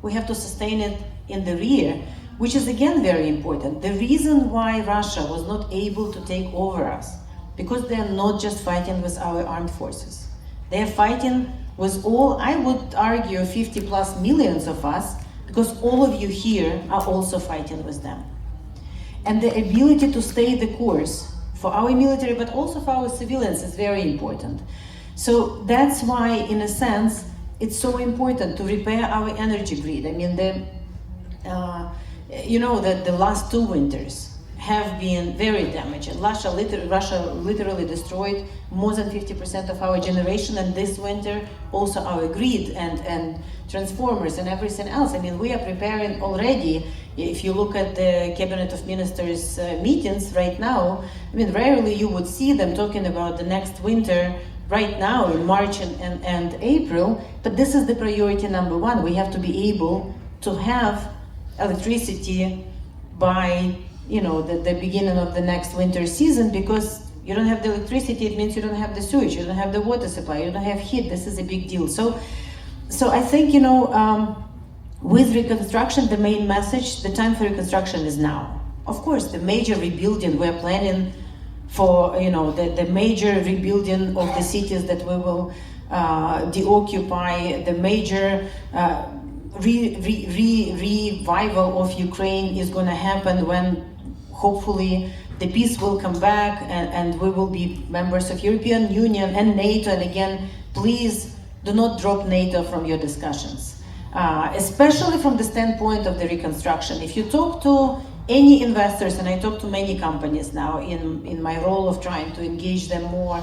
Speaker 4: We have to sustain it in the rear, which is again very important. The reason why Russia was not able to take over us, because they are not just fighting with our armed forces. They are fighting with all, I would argue, 50 plus millions of us, because all of you here are also fighting with them. And the ability to stay the course for our military, but also for our civilians is very important. So that's why, in a sense, it's so important to repair our energy grid. The last 2 winters have been very damaging. Russia literally destroyed more than 50% of our generation, and this winter also our grid and transformers and everything else. We are preparing already. If you look at the Cabinet of Ministers meetings right now, rarely you would see them talking about the next winter right now in March and April, but this is the priority number one. We have to be able to have electricity by the beginning of the next winter season, because You don't have the electricity, it means you don't have the sewage, you don't have the water supply, you don't have heat. This is a big deal. So I think, with reconstruction, the main message, the time for reconstruction is now. Of course, the major rebuilding we're planning for, the major rebuilding of the cities that we will deoccupy, the major revival of Ukraine is going to happen when hopefully the peace will come back and we will be members of European Union and NATO. And again, please do not drop NATO from your discussions, especially from the standpoint of the reconstruction. If you talk to any investors, and I talk to many companies now in my role of trying to engage them more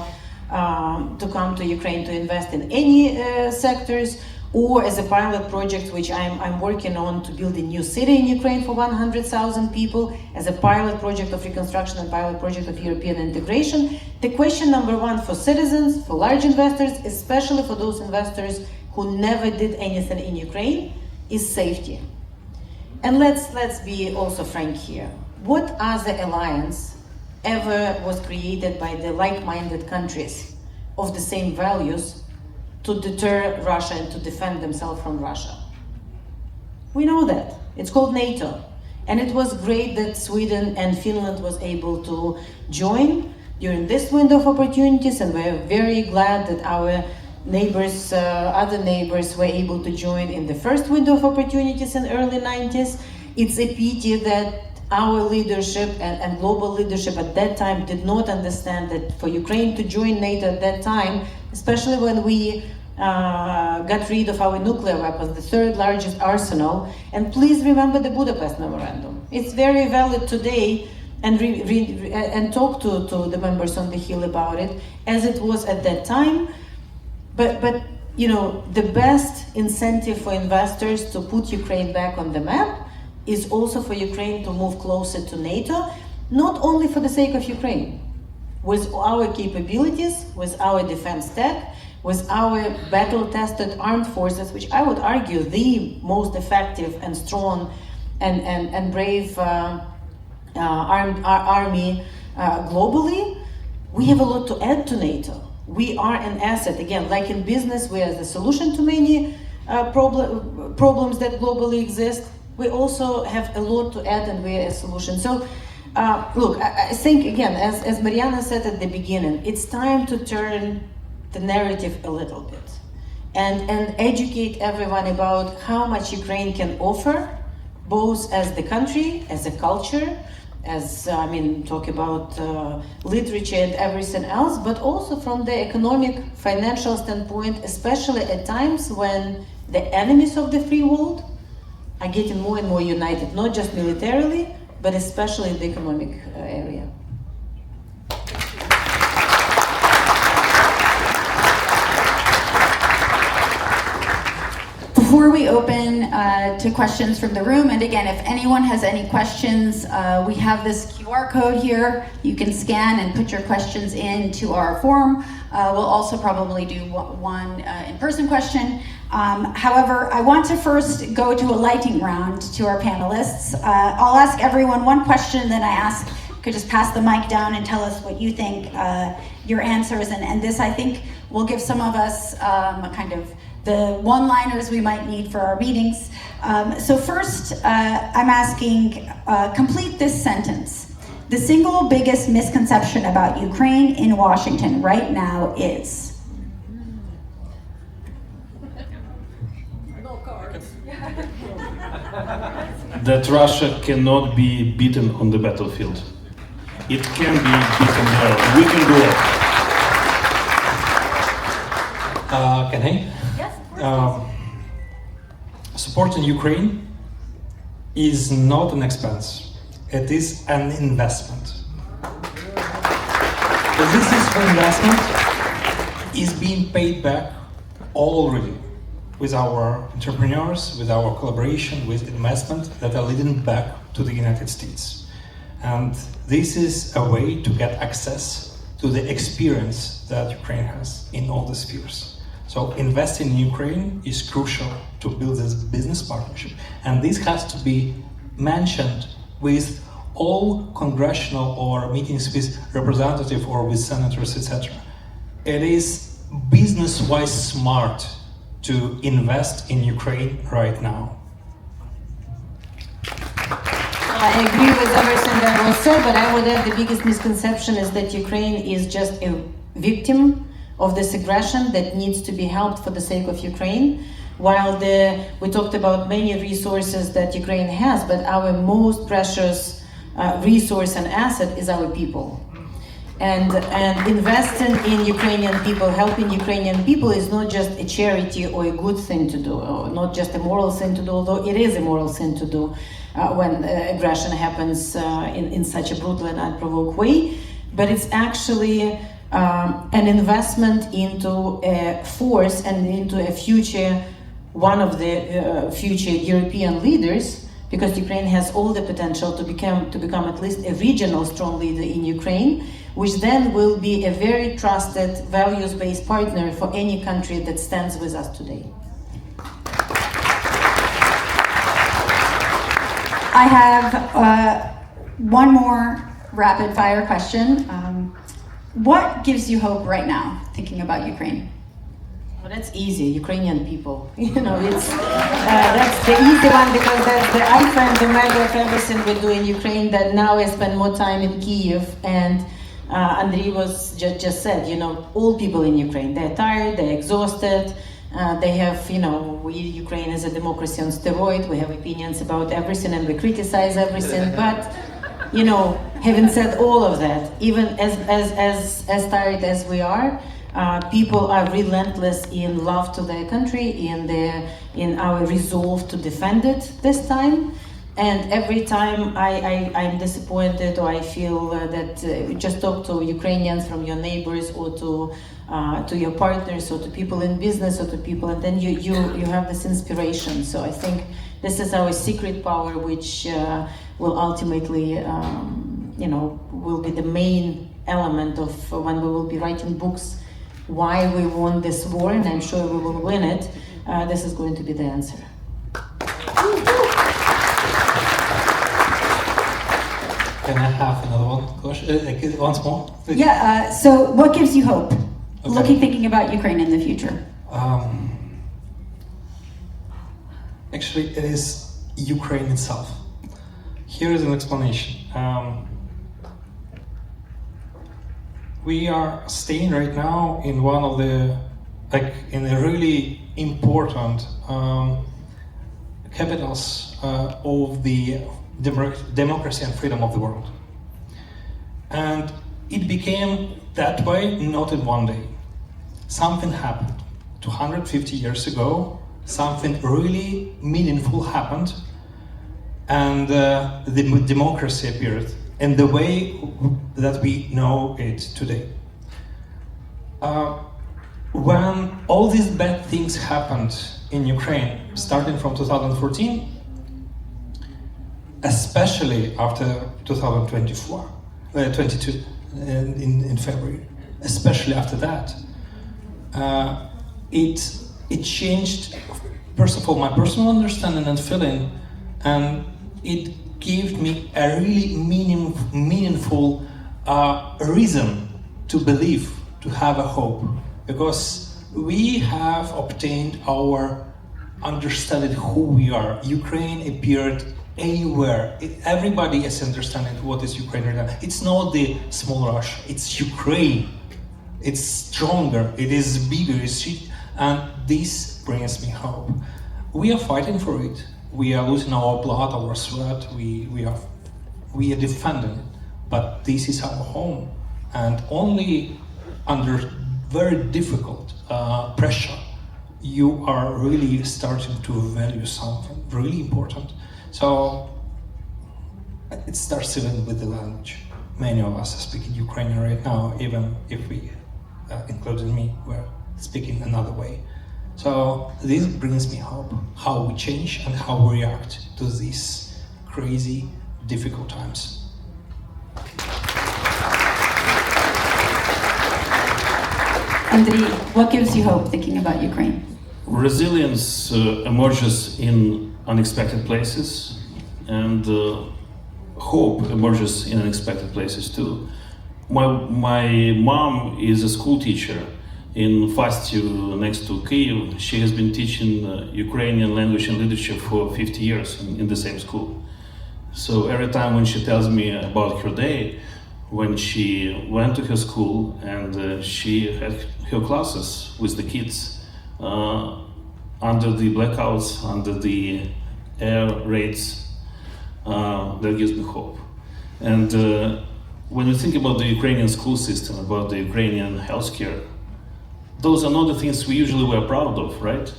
Speaker 4: to come to Ukraine to invest in any sectors, or as a pilot project which I'm working on to build a new city in Ukraine for 100,000 people, as a pilot project of reconstruction and pilot project of European integration. The question number one for citizens, for large investors, especially for those investors who never did anything in Ukraine, is safety. And let's be also frank here. What other alliance ever was created by the like-minded countries of the same values to deter Russia and to defend themselves from Russia? We know that. It's called NATO. And it was great that Sweden and Finland was able to join during this window of opportunities, and we're very glad that our neighbors, other neighbors were able to join in the first window of opportunities in early 90s. It's a pity that our leadership and global leadership at that time did not understand that for Ukraine to join NATO at that time, especially when we got rid of our nuclear weapons, the third largest arsenal. And please remember the Budapest Memorandum. It's very valid today, and talk to the members on the Hill about it, as it was at that time. But the best incentive for investors to put Ukraine back on the map is also for Ukraine to move closer to NATO, not only for the sake of Ukraine. With our capabilities, with our defense tech, with our battle-tested armed forces, which I would argue the most effective and strong and brave army globally, we have a lot to add to NATO. We are an asset. Again, like in business, we are the solution to many problems that globally exist. We also have a lot to add, and we are a solution. So, look, I think, again, as Marianna said at the beginning, it's time to turn the narrative a little bit and educate everyone about how much Ukraine can offer, both as the country, as a culture, as, talk about literature and everything else, but also from the economic, financial standpoint, especially at times when the enemies of the free world are getting more and more united, not just militarily, but especially in the economic area.
Speaker 1: Before we open to questions from the room, and again, if anyone has any questions, we have this QR code here. You can scan and put your questions into our form. We'll also probably do one in-person question. However, I want to first go to a lightning round to our panelists. I'll ask everyone one question, then I ask, could just pass the mic down and tell us what you think your answers, and this, I think, will give some of us kind of the one-liners we might need for our meetings. So first, I'm asking, complete this sentence. The single biggest misconception about Ukraine in Washington right now is?
Speaker 3: That Russia cannot be beaten on the battlefield. It can be beaten there. We can do it.
Speaker 2: Can I?
Speaker 1: Yes, of course.
Speaker 2: Supporting Ukraine is not an expense. It is an investment. This is for investment is being paid back already with our entrepreneurs, with our collaboration, with investment that are leading back to the United States. And this is a way to get access to the experience that Ukraine has in all the spheres. So investing in Ukraine is crucial to build this business partnership. And this has to be mentioned with all congressional or meetings with representatives or with senators, etc. It is business-wise smart to invest in Ukraine right now.
Speaker 4: I agree with everything that was said, but I would add the biggest misconception is that Ukraine is just a victim of this aggression that needs to be helped for the sake of Ukraine. While we talked about many resources that Ukraine has, but our most precious resource and asset is our people. And investing in Ukrainian people, helping Ukrainian people is not just a charity or a good thing to do, or not just a moral thing to do, although it is a moral thing to do when aggression happens in such a brutal and unprovoked way. But it's actually an investment into a force and into a future, one of the future European leaders, because Ukraine has all the potential to become at least a regional strong leader in Ukraine, which then will be a very trusted, values-based partner for any country that stands with us today.
Speaker 1: I have one more rapid-fire question. What gives you hope right now, thinking about Ukraine?
Speaker 4: Well, that's easy. Ukrainian people. It's that's the easy one because that's the alpha and omega of everything we do in Ukraine. That now I spend more time in Kyiv, and Andriy was just said, all people in Ukraine, they're tired, they're exhausted. They have, Ukraine is a democracy on steroid. We have opinions about everything and we criticize everything. But, having said all of that, even as tired as we are, people are relentless in love to their country, in our resolve to defend it this time. And every time I'm disappointed or I feel that just talk to Ukrainians from your neighbors or to your partners or to people in business or to people, and then you have this inspiration. So I think this is our secret power, which will ultimately, will be the main element of when we will be writing books, why we won this war, and I'm sure we will win it. This is going to be the answer.
Speaker 2: Can I have another one question? Once more?
Speaker 1: Yeah, so what gives you hope?
Speaker 2: Okay.
Speaker 1: Thinking about Ukraine in the future.
Speaker 2: Actually, it is Ukraine itself. Here is an explanation. We are staying right now in one of the, in a really important capitals of the democracy and freedom of the world. And it became that way not in one day. Something happened 250 years ago, something really meaningful happened, and the democracy appeared in the way that we know it today. When all these bad things happened in Ukraine, starting from 2014, especially after 22 in February, especially after that, it changed, first of all, my personal understanding and feeling, and it gave me a really meaningful reason to believe, to have a hope, because we have obtained our understanding who we are. Ukraine appeared anywhere. Everybody is understanding what is Ukraine right now. It's not the small Russia, it's Ukraine. It's stronger, it is bigger, and this brings me hope. We are fighting for it. We are losing our blood, our sweat, we are defending it. But this is our home, and only under very difficult pressure, you are really starting to value something really important. So it starts even with the language. Many of us are speaking Ukrainian right now, even if we, including me, were speaking another way. So this brings me hope, how we change and how we react to these crazy, difficult times.
Speaker 1: Andriy, what gives you hope thinking about Ukraine?
Speaker 3: Resilience emerges in unexpected places, and hope emerges in unexpected places too. My mom is a school teacher in Fastiv next to Kyiv. She has been teaching Ukrainian language and literature for 50 years in the same school. So every time when she tells me about her day, when she went to her school and she had her classes with the kids under the blackouts, under the air raids, that gives me hope. And when you think about the Ukrainian school system, about the Ukrainian healthcare, those are not the things we usually were proud of, right?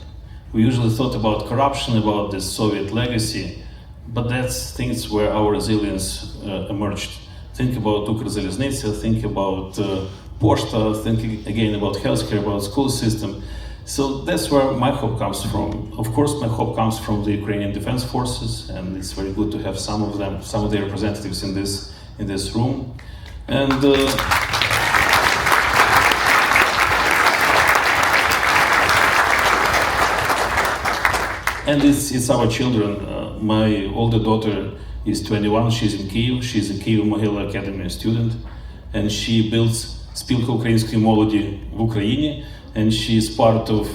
Speaker 3: We usually thought about corruption, about the Soviet legacy, but that's things where our resilience emerged. Think about Ukrzaliznytsia, think about Poshta, think again about healthcare, about school system. So that's where my hope comes from. Of course, my hope comes from the Ukrainian Defense Forces, and it's very good to have some of them, some of their representatives in this room. And and it's our children. My older daughter is 21, she's in Kyiv, she's a Kyiv-Могила Academy student, and she builds Спілка української молоді в Україні, and she is part of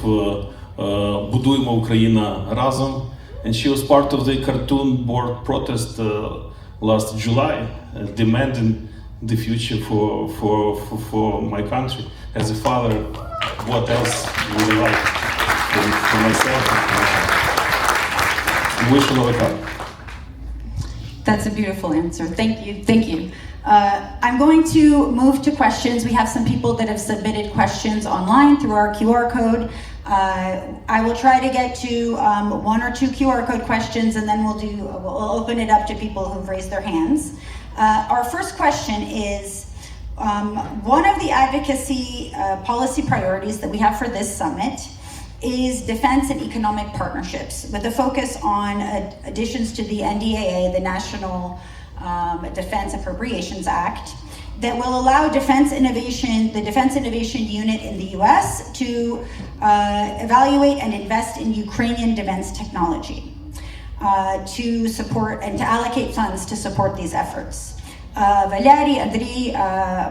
Speaker 3: Будуємо Україна разом, and she was part of the cartoon board protest last July, demanding the future for my country. As a father, what else would I like for myself? Wish you luck.
Speaker 1: That's a beautiful answer. Thank you. Thank you. I'm going to move to questions. We have some people that have submitted questions online through our QR code. I will try to get to one or two QR code questions, and then we'll open it up to people who've raised their hands. Our first question is, one of the advocacy policy priorities that we have for this summit is defense and economic partnerships, with a focus on additions to the NDAA, the National Defense Appropriations Act, that will allow the Defense Innovation Unit in the US to evaluate and invest in Ukrainian defense technology, to support and to allocate funds to support these efforts. Valerii, Andriy,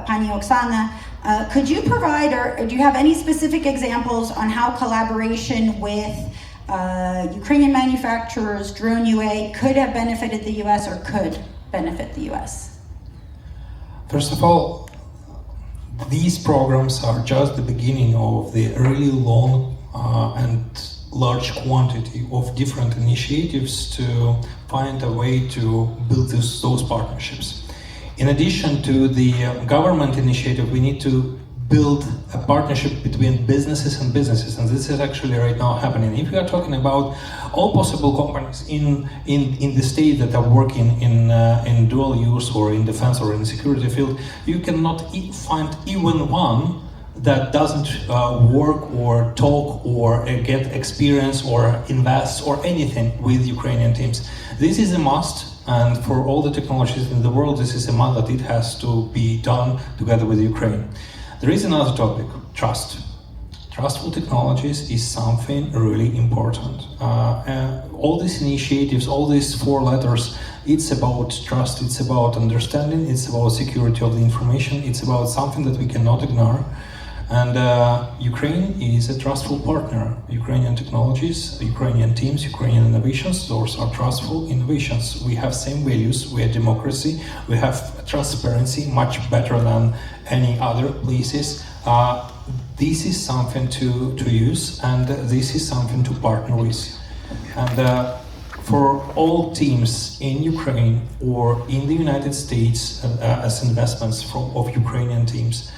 Speaker 1: Pani Oksana, could you provide, or do you have any specific examples on how collaboration with Ukrainian manufacturers, DroneUA, could have benefited the US or could benefit the US?
Speaker 2: First of all, these programs are just the beginning of the really long and large quantity of different initiatives to find a way to build those partnerships. In addition to the government initiative, we need to build a partnership between businesses and businesses, and this is actually right now happening. If we are talking about all possible companies in the state that are working in dual use or in defense or in security field, you cannot find even one that doesn't work or talk or get experience or invest or anything with Ukrainian teams. This is a must. And for all the technologies in the world, this is a matter that it has to be done together with Ukraine. There is another topic, trust. Trustful technologies is something really important. All these initiatives, all these four letters, it's about trust, it's about understanding, it's about security of the information, it's about something that we cannot ignore. And Ukraine is a trustful partner. Ukrainian technologies, Ukrainian teams, Ukrainian innovations, those are trustful innovations. We have same values, we are democracy, we have transparency, much better than any other places. This is something to use, and this is something to partner with. And for all teams in Ukraine or in the United States as investments of Ukrainian teams,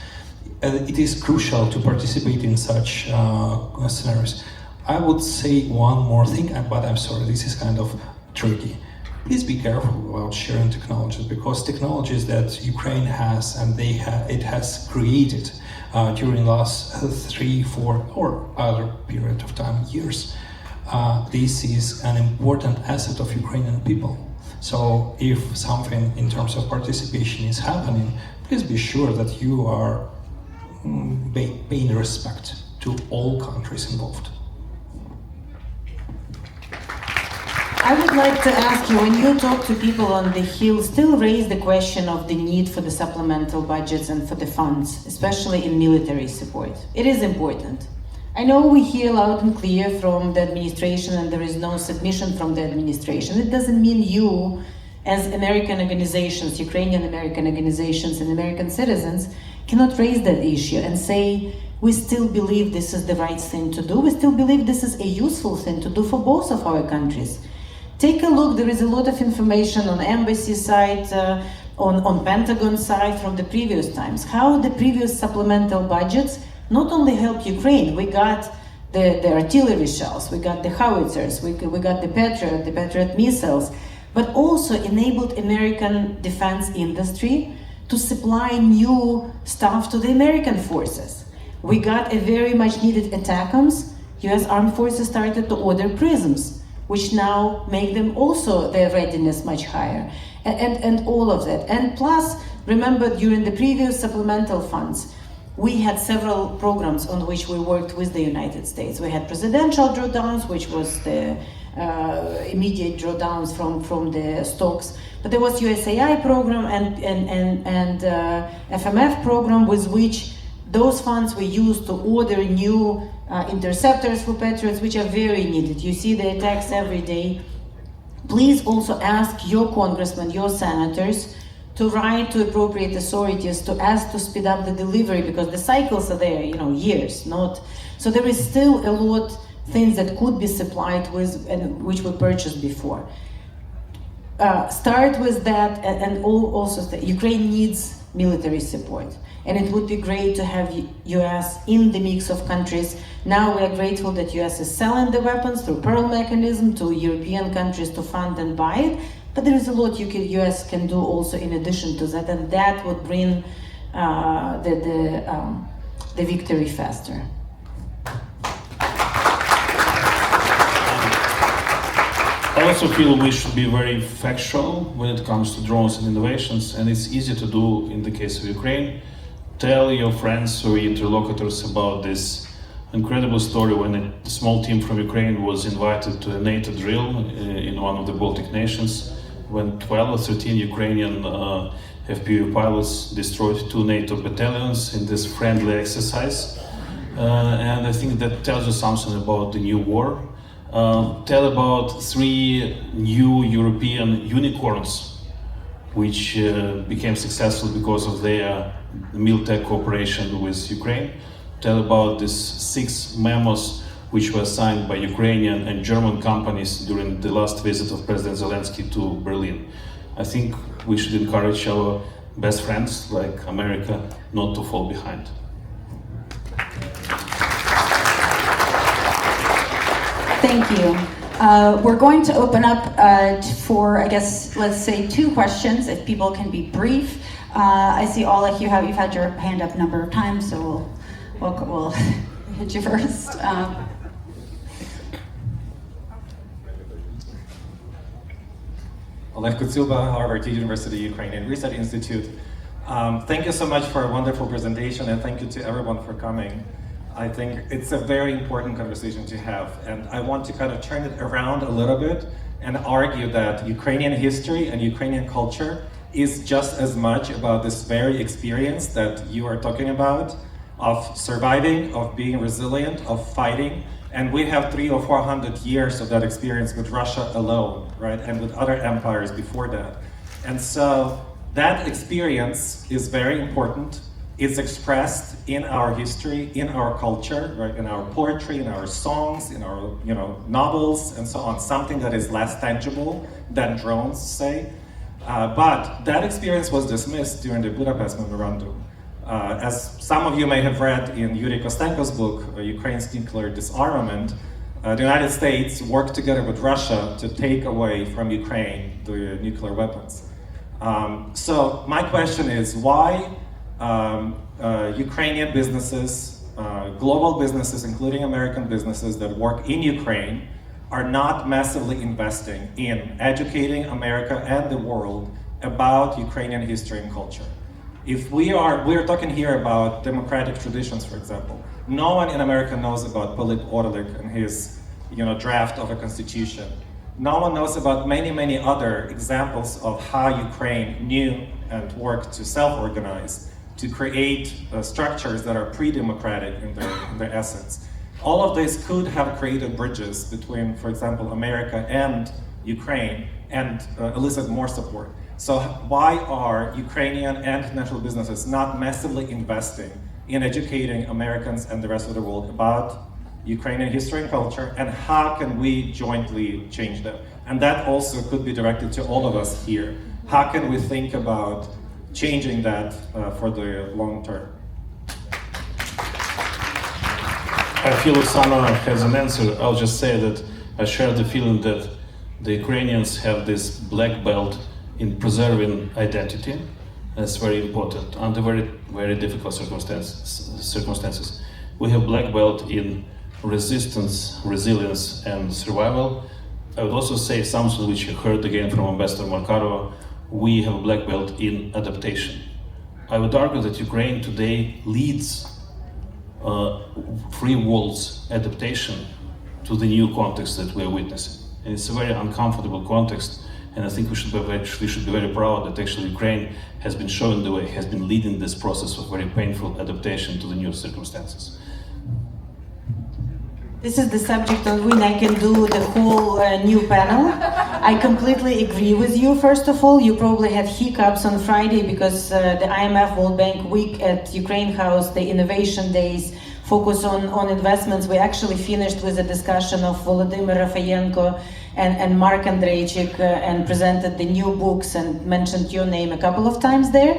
Speaker 2: it is crucial to participate in such scenarios. I would say one more thing, but I'm sorry, this is kind of tricky. Please be careful about sharing technologies, because technologies that Ukraine has and it has created during the last 3, 4, or other period of time, years, this is an important asset of Ukrainian people. So if something in terms of participation is happening, please be sure that you are paying respect to all countries involved.
Speaker 4: I would like to ask you, when you talk to people on the Hill, still raise the question of the need for the supplemental budgets and for the funds, especially in military support. It is important. I know we hear loud and clear from the administration and there is no submission from the administration. It doesn't mean you, as American organizations, Ukrainian American organizations and American citizens, cannot raise that issue and say, we still believe this is the right thing to do. We still believe this is a useful thing to do for both of our countries. Take a look, there is a lot of information on embassy side, on Pentagon side from the previous times. How the previous supplemental budgets not only help Ukraine, we got the artillery shells, we got the howitzers, we got the Patriot missiles, but also enabled American defense industry to supply new stuff to the American forces. We got a very much needed ATACMS. US Armed Forces started to order prisms, which now make them also their readiness much higher, and all of that. And plus, remember during the previous supplemental funds, we had several programs on which we worked with the United States. We had presidential drawdowns, which was the immediate drawdowns from the stocks. But there was USAI program and FMF program, with which those funds were used to order new interceptors for Patriots, which are very needed. You see the attacks every day. Please also ask your congressmen, your senators, to write to appropriate authorities to ask to speed up the delivery, because the cycles are there, years, not. So there is still a lot things that could be supplied with and which were purchased before. Start with that, and also Ukraine needs military support. And it would be great to have US in the mix of countries. Now we are grateful that US is selling the weapons through Pearl mechanism to European countries to fund and buy it. But there is a lot US can do also in addition to that, and that would bring the victory faster.
Speaker 3: I also feel we should be very factual when it comes to drones and innovations, and it's easy to do in the case of Ukraine. Tell your friends or interlocutors about this incredible story when a small team from Ukraine was invited to a NATO drill in one of the Baltic nations, when 12 or 13 Ukrainian FPV pilots destroyed 2 NATO battalions in this friendly exercise. And I think that tells you something about the new war. Tell about 3 new European unicorns which became successful because of their military cooperation with Ukraine. Tell about these 6 memos which were signed by Ukrainian and German companies during the last visit of President Zelensky to Berlin. I think we should encourage our best friends like America not to fall behind.
Speaker 1: Thank you. We're going to open up for, I guess, let's say 2 questions, if people can be brief. I see all of you you've had your hand up a number of times, so we'll hit you first.
Speaker 5: Oleg Kutsuba, Harvard University Ukrainian Research Institute. Thank you so much for a wonderful presentation, and thank you to everyone for coming. I think it's a very important conversation to have, and I want to kind of turn it around a little bit and argue that Ukrainian history and Ukrainian culture is just as much about this very experience that you are talking about, of surviving, of being resilient, of fighting. And we have 300 or 400 years of that experience with Russia alone, right? And with other empires before that. And so that experience is very important. It's expressed in our history, in our culture, right? In our poetry, in our songs, in our novels, and so on. Something that is less tangible than drones, say. But that experience was dismissed during the Budapest Memorandum. As some of you may have read in Yuri Kostenko's book, Ukraine's Nuclear Disarmament, the United States worked together with Russia to take away from Ukraine the nuclear weapons. So my question is, why Ukrainian businesses, global businesses, including American businesses that work in Ukraine, are not massively investing in educating America and the world about Ukrainian history and culture? If we're talking here about democratic traditions, for example. No one in America knows about Philip Orlik and his, draft of a constitution. No one knows about many, many other examples of how Ukraine knew and worked to self-organize, to create structures that are pre-democratic in their essence. All of this could have created bridges between, for example, America and Ukraine and elicit more support. So why are Ukrainian and international businesses not massively investing in educating Americans and the rest of the world about Ukrainian history and culture, and how can we jointly change them? And that also could be directed to all of us here. How can we think about changing that for the long term?
Speaker 3: I feel Oksana has an answer. I'll just say that I share the feeling that the Ukrainians have this black belt in preserving identity. That's very important under very, very difficult circumstances. We have black belt in resistance, resilience, and survival. I would also say something which I heard again from Ambassador Markarova. We have a black belt in adaptation. I would argue that Ukraine today leads free world's adaptation to the new context that we are witnessing. And it's a very uncomfortable context, and I think we should be very proud that actually Ukraine has been showing the way, has been leading this process of very painful adaptation to the new circumstances.
Speaker 4: This is the subject on which I can do the whole new panel. I completely agree with you. First of all, you probably had hiccups on Friday because the IMF World Bank Week at Ukraine House, the Innovation Days, focus on investments. We actually finished with a discussion of Valerii Iakovenko and Mark Andreychik and presented the new books and mentioned your name a couple of times there.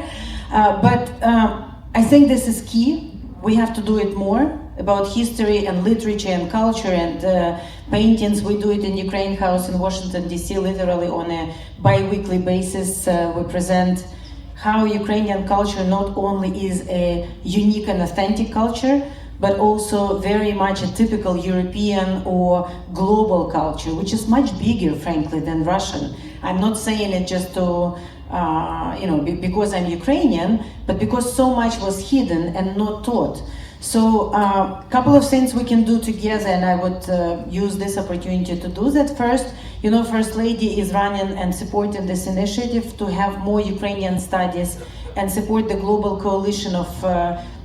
Speaker 4: But I think this is key. We have to do it more about history and literature and culture and paintings. We do it in Ukraine House in Washington, D.C. literally on a bi-weekly basis. We present how Ukrainian culture not only is a unique and authentic culture, but also very much a typical European or global culture, which is much bigger, frankly, than Russian. I'm not saying it just to, because I'm Ukrainian, but because so much was hidden and not taught. So a couple of things we can do together, and I would use this opportunity to do that. First, First Lady is running and supporting this initiative to have more Ukrainian studies and support the global coalition of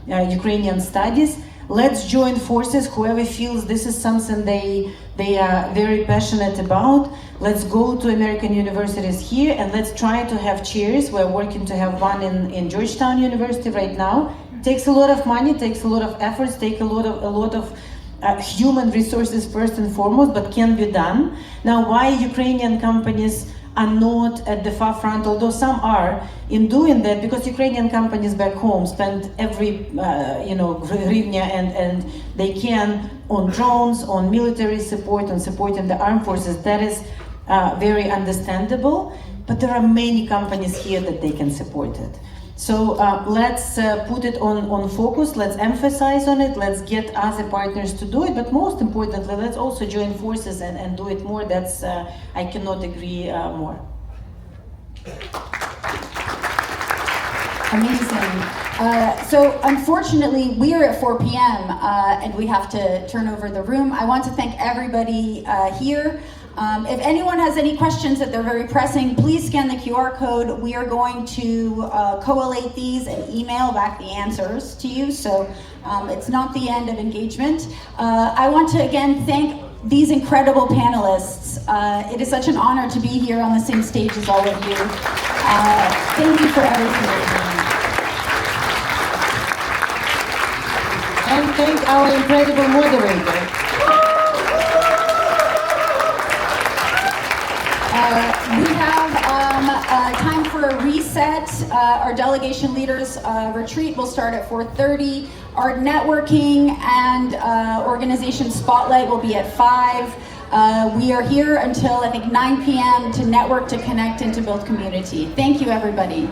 Speaker 4: Ukrainian studies. Let's join forces, whoever feels this is something they are very passionate about. Let's go to American universities here and let's try to have chairs. We're working to have one in Georgetown University right now. Takes a lot of money, takes a lot of efforts, takes a lot of human resources first and foremost, but can be done. Now, why Ukrainian companies are not at the far front, although some are, in doing that, because Ukrainian companies back home spend every hryvnia and they can on drones, on military support, on supporting the armed forces. That is very understandable, but there are many companies here that they can support it. So let's put it on focus, let's emphasize on it, let's get other partners to do it, but most importantly, let's also join forces and do it more. That's, I cannot agree more.
Speaker 1: Amazing. So unfortunately, we are at 4 p.m. And we have to turn over the room. I want to thank everybody here. If anyone has any questions that they're very pressing, please scan the QR code. We are going to collate these and email back the answers to you. So it's not the end of engagement. I want to again thank these incredible panelists. It is such an honor to be here on the same stage as all of you. Thank you for everything you're doing.
Speaker 4: And thank our incredible moderator.
Speaker 1: We have time for a reset. Our delegation leaders retreat will start at 4:30. Our networking and organization spotlight will be at 5. We are here until I think 9 p.m. to network, to connect, and to build community. Thank you, everybody.